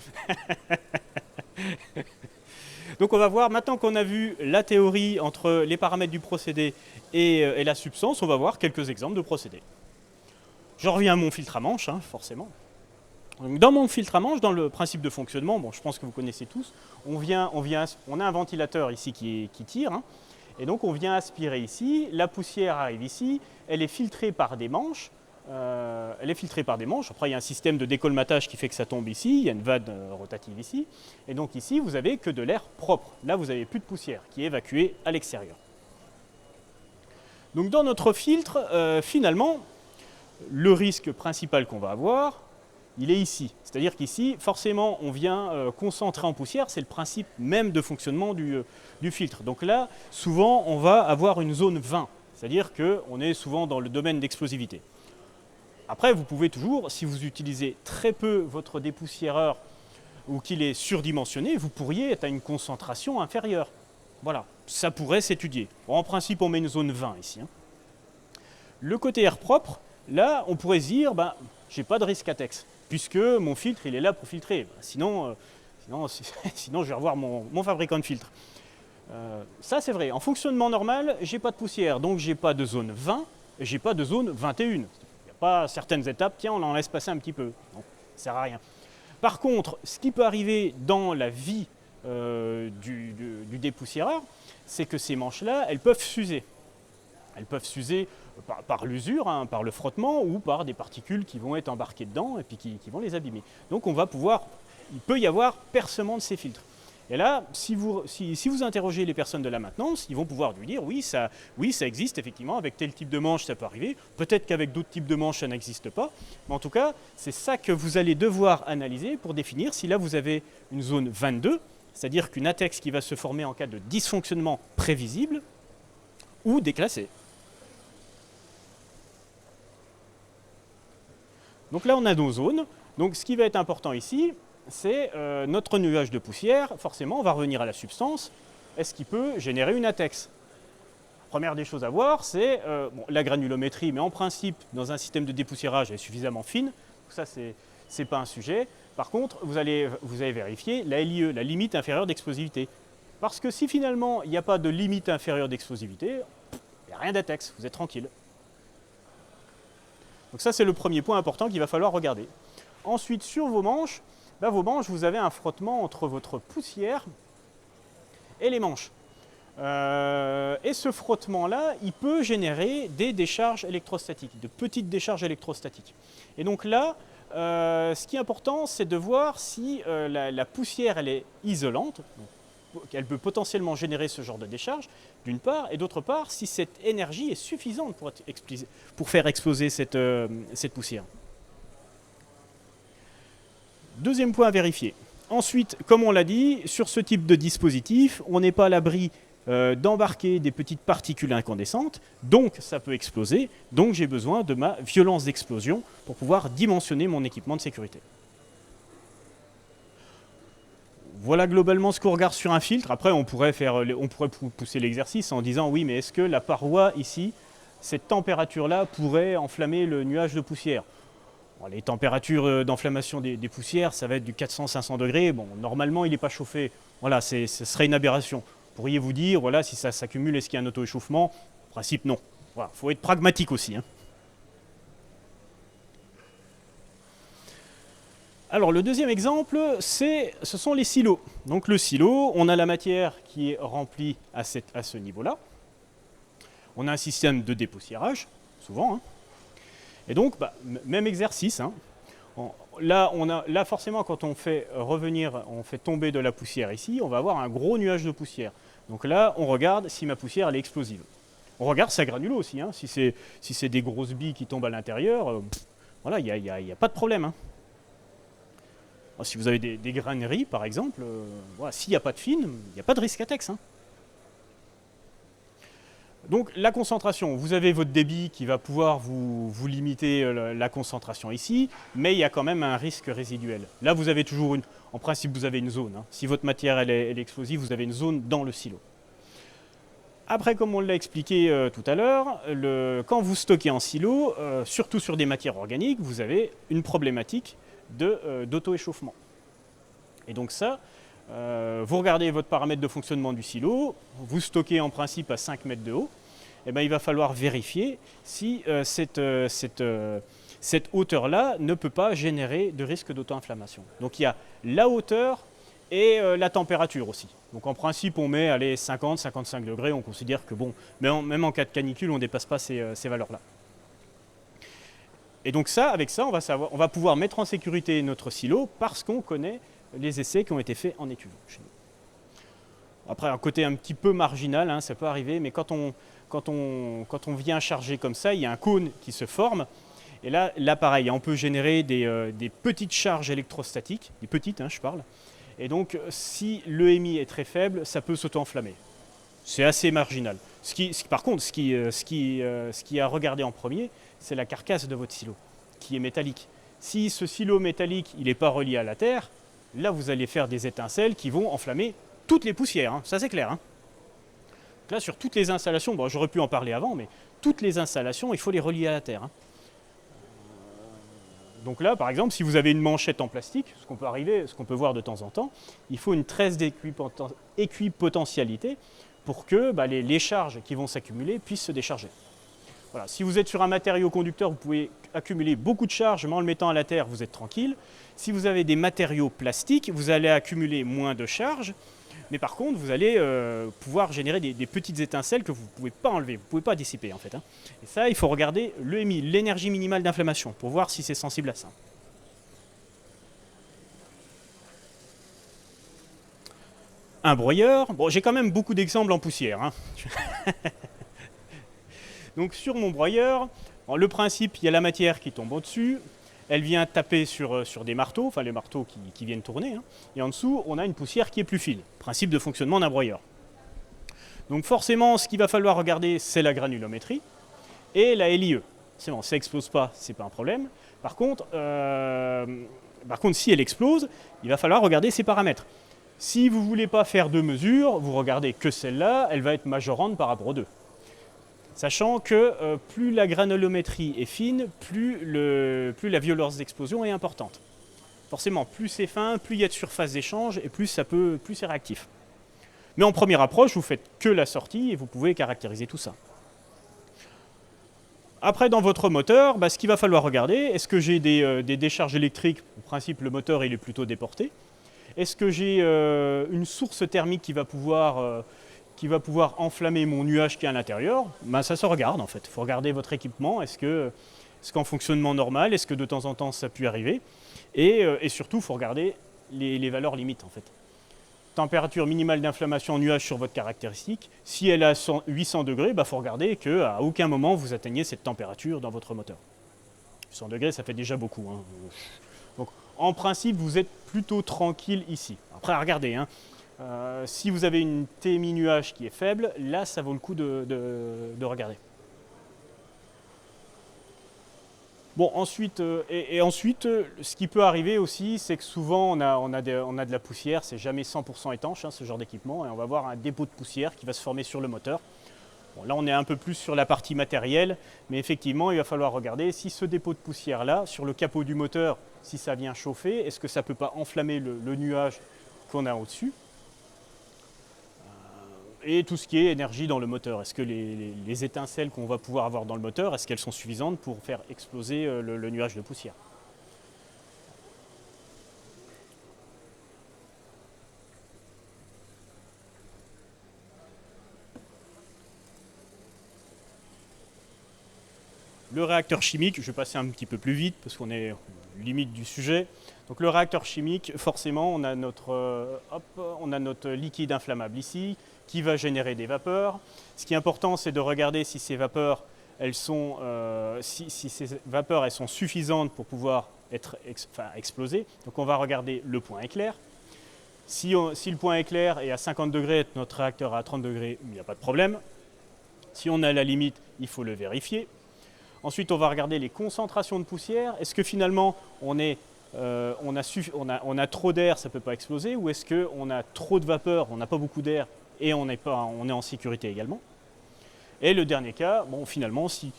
A: Donc on va voir, maintenant qu'on a vu la théorie entre les paramètres du procédé et la substance, on va voir quelques exemples de procédés. Je reviens à mon filtre à manche, hein, forcément. Donc dans mon filtre à manche, dans le principe de fonctionnement, bon, je pense que vous connaissez tous, on a un ventilateur ici qui tire, hein, et donc on vient aspirer ici, la poussière arrive ici, elle est filtrée par des manches, après il y a un système de décolmatage qui fait que ça tombe ici, il y a une vanne rotative ici, et donc ici vous n'avez que de l'air propre, là vous n'avez plus de poussière qui est évacuée à l'extérieur. Donc dans notre filtre, finalement, le risque principal qu'on va avoir, il est ici. C'est-à-dire qu'ici, forcément, on vient concentrer en poussière. C'est le principe même de fonctionnement du filtre. Donc là, souvent, on va avoir une zone 20. C'est-à-dire qu'on est souvent dans le domaine d'explosivité. Après, vous pouvez toujours, si vous utilisez très peu votre dépoussiéreur ou qu'il est surdimensionné, vous pourriez être à une concentration inférieure. Voilà, ça pourrait s'étudier. Bon, en principe, on met une zone 20 ici. Hein. Le côté air propre, là, on pourrait se dire, ben, j'ai pas de risque ATEX, puisque mon filtre, il est là pour filtrer. Sinon, sinon je vais revoir mon fabricant de filtre. Ça, c'est vrai. En fonctionnement normal, j'ai pas de poussière, donc j'ai pas de zone 20, et j'ai pas de zone 21. Il n'y a pas certaines étapes, tiens, on en laisse passer un petit peu. Non, ça sert à rien. Par contre, ce qui peut arriver dans la vie du dépoussiéreur, c'est que ces manches-là, elles peuvent s'user. Elles peuvent s'user par l'usure, hein, par le frottement, ou par des particules qui vont être embarquées dedans et puis qui vont les abîmer. Donc il peut y avoir percement de ces filtres. Et là, si vous interrogez les personnes de la maintenance, ils vont pouvoir lui dire oui, ça existe effectivement, avec tel type de manche ça peut arriver, peut-être qu'avec d'autres types de manches ça n'existe pas, mais en tout cas, c'est ça que vous allez devoir analyser pour définir si là vous avez une zone 22, c'est-à-dire qu'une ATEX qui va se former en cas de dysfonctionnement prévisible ou déclassé. Donc là, on a nos zones. Donc ce qui va être important ici, c'est notre nuage de poussière. Forcément, on va revenir à la substance. Est-ce qu'il peut générer une ATEX? Première des choses à voir, c'est la granulométrie, mais en principe, dans un système de dépoussiérage, elle est suffisamment fine. Ça, c'est pas un sujet. Par contre, vous allez vérifier la LIE, la limite inférieure d'explosivité. Parce que si finalement, il n'y a pas de limite inférieure d'explosivité, il n'y a rien d'ATEX, vous êtes tranquille. Donc ça, c'est le premier point important qu'il va falloir regarder. Ensuite, sur vos manches, vous avez un frottement entre votre poussière et les manches. Et ce frottement-là, il peut générer des décharges électrostatiques, de petites décharges électrostatiques. Et donc là, ce qui est important, c'est de voir si la poussière elle est isolante, qu'elle peut potentiellement générer ce genre de décharge, d'une part, et d'autre part, si cette énergie est suffisante pour faire exploser cette poussière. Deuxième point à vérifier. Ensuite, comme on l'a dit, sur ce type de dispositif, on n'est pas à l'abri d'embarquer des petites particules incandescentes, donc ça peut exploser, donc j'ai besoin de ma violence d'explosion pour pouvoir dimensionner mon équipement de sécurité. Voilà globalement ce qu'on regarde sur un filtre. Après, on pourrait pousser l'exercice en disant oui, mais est-ce que la paroi ici, cette température-là pourrait enflammer le nuage de poussière? Bon, les températures d'enflammation des poussières, ça va être du 400-500 degrés. Bon, normalement, il n'est pas chauffé. Voilà, ce serait une aberration. Pourriez-vous dire, voilà, si ça s'accumule, est-ce qu'il y a un auto-échauffement? En principe, non. Voilà, faut être pragmatique aussi, hein. Alors le deuxième exemple, ce sont les silos. Donc le silo, on a la matière qui est remplie à ce niveau-là. On a un système de dépoussiérage, souvent, hein. Et donc, même exercice, hein. Là, forcément, quand on fait tomber de la poussière ici, on va avoir un gros nuage de poussière. Donc là, on regarde si ma poussière elle est explosive. On regarde sa granulo aussi, hein. Si c'est des grosses billes qui tombent à l'intérieur, voilà, il n'y a pas de problème, hein. Si vous avez des graineries, par exemple, voilà, s'il n'y a pas de fine, il n'y a pas de risque ATEX, hein. Donc la concentration, vous avez votre débit qui va pouvoir vous limiter la concentration ici, mais il y a quand même un risque résiduel. Là, vous avez toujours en principe, vous avez une zone, hein. Si votre matière elle est explosive, vous avez une zone dans le silo. Après, comme on l'a expliqué tout à l'heure, quand vous stockez en silo, surtout sur des matières organiques, vous avez une problématique d'auto-échauffement. Et donc ça, vous regardez votre paramètre de fonctionnement du silo, vous stockez en principe à 5 mètres de haut, et bien il va falloir vérifier si cette hauteur-là ne peut pas générer de risque d'auto-inflammation. Donc il y a la hauteur et la température aussi. Donc en principe on met 50-55 degrés, on considère que bon, même en cas de canicule on ne dépasse pas ces valeurs-là. Et donc avec ça, on va pouvoir mettre en sécurité notre silo parce qu'on connaît les essais qui ont été faits en étuve chez nous. Après, un côté un petit peu marginal, hein, ça peut arriver, mais quand on vient charger comme ça, il y a un cône qui se forme. Et là pareil, on peut générer des petites charges électrostatiques, des petites, hein, je parle. Et donc, si l'EMI est très faible, ça peut s'auto-enflammer. C'est assez marginal. Par contre, ce qui est à regarder en premier, c'est la carcasse de votre silo, qui est métallique. Si ce silo métallique n'est pas relié à la terre, là vous allez faire des étincelles qui vont enflammer toutes les poussières, hein. Ça c'est clair, hein. Donc là, sur toutes les installations, bon, j'aurais pu en parler avant, mais toutes les installations, il faut les relier à la terre. Hein. Donc là, par exemple, si vous avez une manchette en plastique, ce qu'on peut voir de temps en temps, il faut une tresse d'équipotentialité pour que les charges qui vont s'accumuler puissent se décharger. Voilà. Si vous êtes sur un matériau conducteur, vous pouvez accumuler beaucoup de charges, mais en le mettant à la terre, vous êtes tranquille. Si vous avez des matériaux plastiques, vous allez accumuler moins de charges, mais par contre, vous allez pouvoir générer des petites étincelles que vous ne pouvez pas enlever, vous ne pouvez pas dissiper en fait. Hein. Et ça, il faut regarder l'EMI, l'énergie minimale d'inflammation, pour voir si c'est sensible à ça. Un broyeur, bon, j'ai quand même beaucoup d'exemples en poussière. Hein. Donc sur mon broyeur, bon, le principe, il y a la matière qui tombe au-dessus, elle vient taper sur des marteaux, enfin les marteaux qui viennent tourner, hein, et en dessous, on a une poussière qui est plus fine, principe de fonctionnement d'un broyeur. Donc forcément, ce qu'il va falloir regarder, c'est la granulométrie et la LIE. C'est bon, ça n'explose pas, c'est pas un problème. Par contre, si elle explose, il va falloir regarder ses paramètres. Si vous ne voulez pas faire deux mesures, vous regardez que celle-là, elle va être majorante par rapport aux deux. Sachant que plus la granulométrie est fine, plus la violence d'explosion est importante. Forcément, plus c'est fin, plus il y a de surface d'échange et plus c'est réactif. Mais en première approche, vous faites que la sortie et vous pouvez caractériser tout ça. Après, dans votre moteur, ce qu'il va falloir regarder, est-ce que j'ai des décharges électriques? En principe, le moteur il est plutôt déporté. Est-ce que j'ai une source thermique qui va pouvoir enflammer mon nuage qui est à l'intérieur? Ça se regarde en fait. Il faut regarder votre équipement. Est-ce qu'en fonctionnement normal, est-ce que de temps en temps ça peut arriver? Et surtout, il faut regarder les valeurs limites en fait. Température minimale d'inflammation en nuage sur votre caractéristique. Si elle est à 800 degrés, il faut regarder qu'à aucun moment vous atteignez cette température dans votre moteur. 800 degrés, ça fait déjà beaucoup. Hein. Donc, en principe, vous êtes plutôt tranquille ici. Après, regardez. Hein. Si vous avez une TMI nuage qui est faible, là, ça vaut le coup de regarder. Bon, ensuite, ce qui peut arriver aussi, c'est que souvent, on a de la poussière, c'est jamais 100% étanche, hein, ce genre d'équipement, et on va avoir un dépôt de poussière qui va se former sur le moteur. Bon, là, on est un peu plus sur la partie matérielle, mais effectivement, il va falloir regarder si ce dépôt de poussière-là, sur le capot du moteur, si ça vient chauffer, est-ce que ça ne peut pas enflammer le nuage qu'on a au-dessus? Et tout ce qui est énergie dans le moteur. Est-ce que les étincelles qu'on va pouvoir avoir dans le moteur, est-ce qu'elles sont suffisantes pour faire exploser le nuage de poussière? Le réacteur chimique, je vais passer un petit peu plus vite parce qu'on est limite du sujet. Donc le réacteur chimique, forcément, on a notre liquide inflammable ici qui va générer des vapeurs. Ce qui est important, c'est de regarder si ces vapeurs, elles sont suffisantes pour pouvoir être explosées. Donc on va regarder le point éclair. Si le point éclair est à 50 degrés et notre réacteur est à 30 degrés, il n'y a pas de problème. Si on est à la limite, il faut le vérifier. Ensuite, on va regarder les concentrations de poussière. Est-ce que finalement, on a trop d'air, ça ne peut pas exploser? Ou est-ce qu'on a trop de vapeur, on n'a pas beaucoup d'air et on est en sécurité également? Et le dernier cas, bon, finalement, si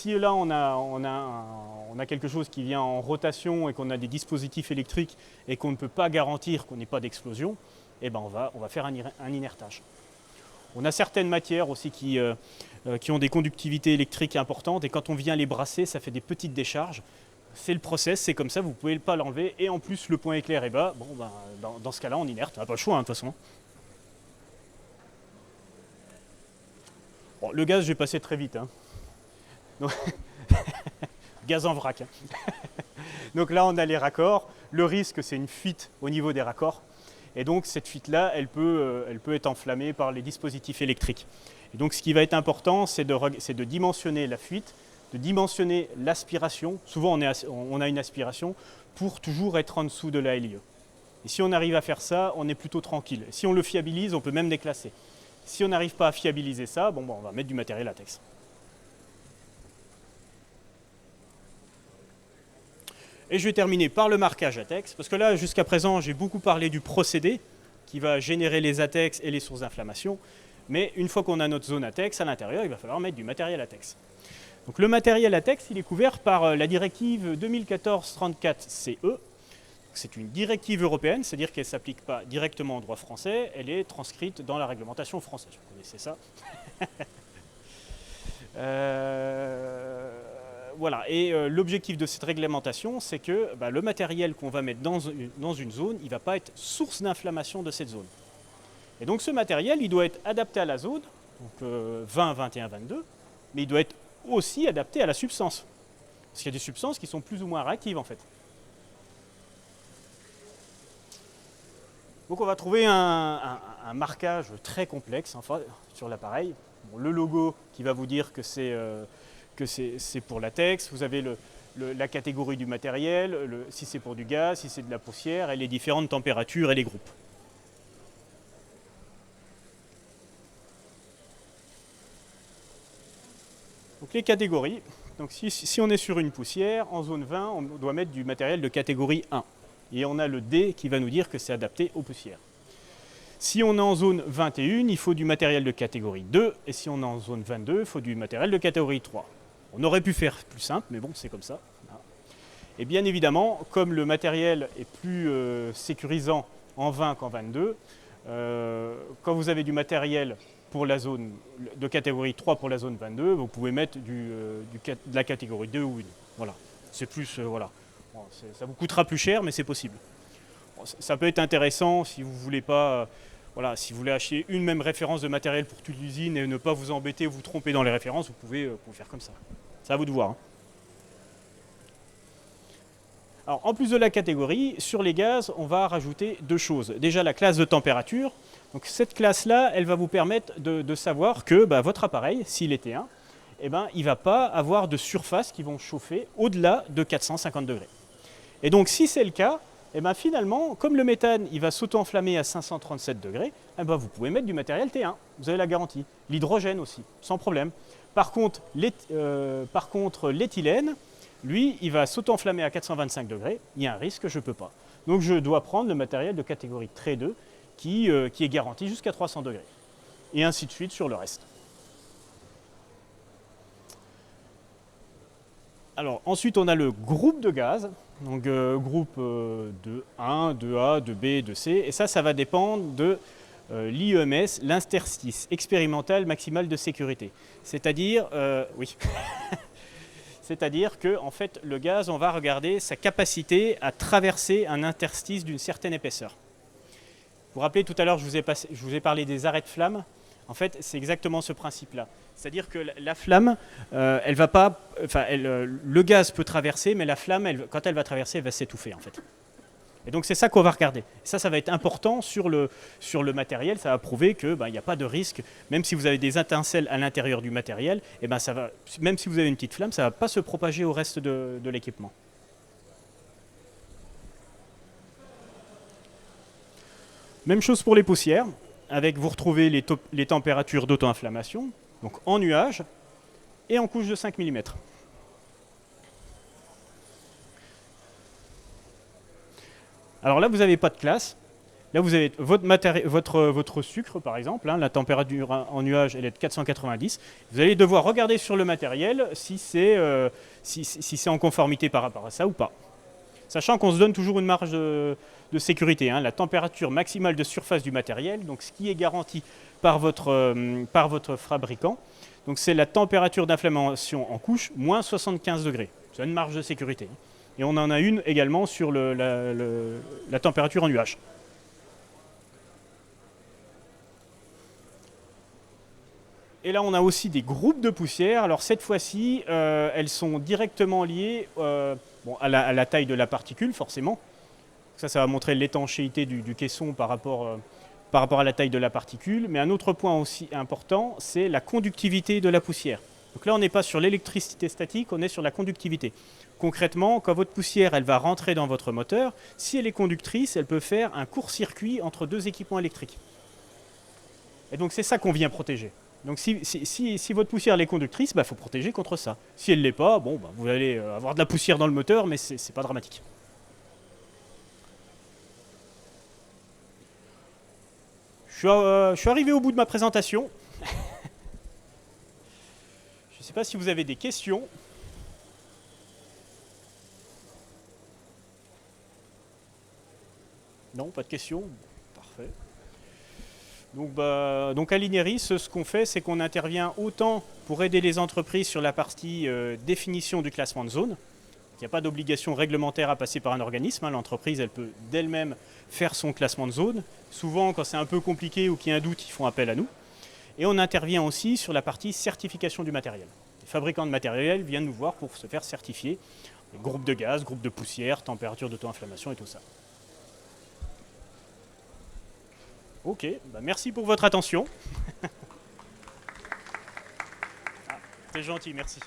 A: là on a quelque chose qui vient en rotation et qu'on a des dispositifs électriques et qu'on ne peut pas garantir qu'on n'ait pas d'explosion, eh ben on va faire un inertage. On a certaines matières aussi qui ont des conductivités électriques importantes et quand on vient les brasser, ça fait des petites décharges. C'est le process, c'est comme ça, vous ne pouvez pas l'enlever et en plus le point éclair est bas. Bon, dans ce cas-là, on inerte, on n'a pas le choix de toute façon. Bon, le gaz, je vais passer très vite. Hein. Donc, gaz en vrac. Hein. Donc là, on a les raccords. Le risque, c'est une fuite au niveau des raccords. Et donc cette fuite-là, elle peut être enflammée par les dispositifs électriques. Et donc ce qui va être important, c'est de dimensionner la fuite, de dimensionner l'aspiration. Souvent on a une aspiration pour toujours être en dessous de la LIE. Et si on arrive à faire ça, on est plutôt tranquille. Si on le fiabilise, on peut même déclasser. Si on n'arrive pas à fiabiliser ça, on va mettre du matériel latex. Et je vais terminer par le marquage ATEX, parce que là, jusqu'à présent, j'ai beaucoup parlé du procédé qui va générer les ATEX et les sources d'inflammation. Mais une fois qu'on a notre zone ATEX à l'intérieur, il va falloir mettre du matériel ATEX. Donc le matériel ATEX, il est couvert par la directive 2014-34-CE. C'est une directive européenne, c'est-à-dire qu'elle ne s'applique pas directement au droit français, elle est transcrite dans la réglementation française. Vous connaissez ça. Voilà, et l'objectif de cette réglementation, c'est que le matériel qu'on va mettre dans une zone, il ne va pas être source d'inflammation de cette zone. Et donc ce matériel, il doit être adapté à la zone, donc 20, 21, 22, mais il doit être aussi adapté à la substance. Parce qu'il y a des substances qui sont plus ou moins réactives en fait. Donc on va trouver un marquage très complexe enfin, sur l'appareil. Bon, le logo qui va vous dire que c'est pour latex. Vous avez la catégorie du matériel, si c'est pour du gaz, si c'est de la poussière, et les différentes températures et les groupes. Donc les catégories. Donc si on est sur une poussière, en zone 20, on doit mettre du matériel de catégorie 1. Et on a le D qui va nous dire que c'est adapté aux poussières. Si on est en zone 21, il faut du matériel de catégorie 2. Et si on est en zone 22, il faut du matériel de catégorie 3. On aurait pu faire plus simple, mais bon, c'est comme ça. Et bien évidemment, comme le matériel est plus sécurisant en 20 qu'en 22, quand vous avez du matériel pour la zone de catégorie 3 pour la zone 22, vous pouvez mettre de la catégorie 2 ou 1. Voilà. C'est plus, voilà. Bon, ça vous coûtera plus cher, mais c'est possible. Bon, ça peut être intéressant si vous voulez pas, voilà, si vous voulez acheter une même référence de matériel pour toute l'usine et ne pas vous embêter ou vous tromper dans les références, vous pouvez faire comme ça. C'est à vous de voir. Hein. Alors, en plus de la catégorie, sur les gaz, on va rajouter deux choses. Déjà, la classe de température. Donc, cette classe-là, elle va vous permettre de savoir que votre appareil, s'il est T1, il ne va pas avoir de surfaces qui vont chauffer au-delà de 450 degrés. Et donc, si c'est le cas, finalement, comme le méthane il va s'auto-enflammer à 537 degrés, vous pouvez mettre du matériel T1. Vous avez la garantie. L'hydrogène aussi, sans problème. Par contre, l'éthylène, lui, il va s'auto-enflammer à 425 degrés. Il y a un risque, je ne peux pas. Donc, je dois prendre le matériel de catégorie très 2 qui est garanti jusqu'à 300 degrés. Et ainsi de suite sur le reste. Alors, ensuite, on a le groupe de gaz. Donc, groupe de 1, 2A, 2B, 2C. Et ça va dépendre de l'IEMS, l'interstice expérimental maximal de sécurité. C'est-à-dire, oui. C'est-à-dire que en fait, le gaz, on va regarder sa capacité à traverser un interstice d'une certaine épaisseur. Vous vous rappelez, tout à l'heure, je vous ai parlé des arrêts de flamme. En fait, c'est exactement ce principe-là. C'est-à-dire que la flamme, elle va pas, le gaz peut traverser, mais la flamme, quand elle va traverser, elle va s'étouffer en fait. Et donc c'est ça qu'on va regarder. Ça va être important sur le matériel. Ça va prouver qu'il n'y a pas de risque, même si vous avez des étincelles à l'intérieur du matériel, même si vous avez une petite flamme, ça ne va pas se propager au reste de l'équipement. Même chose pour les poussières. Vous retrouvez les températures d'auto-inflammation, donc en nuage et en couche de 5 mm. Alors là, vous n'avez pas de classe. Là, vous avez votre sucre, par exemple. Hein, la température en nuage, elle est de 490. Vous allez devoir regarder sur le matériel si c'est en conformité par rapport à ça ou pas. Sachant qu'on se donne toujours une marge de sécurité. Hein, la température maximale de surface du matériel, donc ce qui est garanti par votre fabricant, donc c'est la température d'inflammation en couche, moins 75 degrés. C'est une marge de sécurité. Et on en a une également sur la température en nuage. Et là, on a aussi des groupes de poussières. Alors cette fois-ci, elles sont directement liées à la taille de la particule, forcément. Ça va montrer l'étanchéité du caisson par rapport à la taille de la particule. Mais un autre point aussi important, c'est la conductivité de la poussière. Donc là, on n'est pas sur l'électricité statique, on est sur la conductivité. Concrètement, quand votre poussière elle va rentrer dans votre moteur, si elle est conductrice, elle peut faire un court-circuit entre deux équipements électriques. Et donc c'est ça qu'on vient protéger. Donc si votre poussière est conductrice, il faut protéger contre ça. Si elle ne l'est pas, vous allez avoir de la poussière dans le moteur, mais ce n'est pas dramatique. Je suis arrivé au bout de ma présentation. Je ne sais pas si vous avez des questions. Non, pas de questions. Parfait. Donc à l'INERIS, ce qu'on fait, c'est qu'on intervient autant pour aider les entreprises sur la partie définition du classement de zone. Il n'y a pas d'obligation réglementaire à passer par un organisme. L'entreprise, elle peut d'elle-même faire son classement de zone. Souvent, quand c'est un peu compliqué ou qu'il y a un doute, ils font appel à nous. Et on intervient aussi sur la partie certification du matériel. Les fabricants de matériel viennent nous voir pour se faire certifier. Les groupes de gaz, groupes de poussière, température d'auto-inflammation et tout ça. Ok, merci pour votre attention. C'est gentil, merci.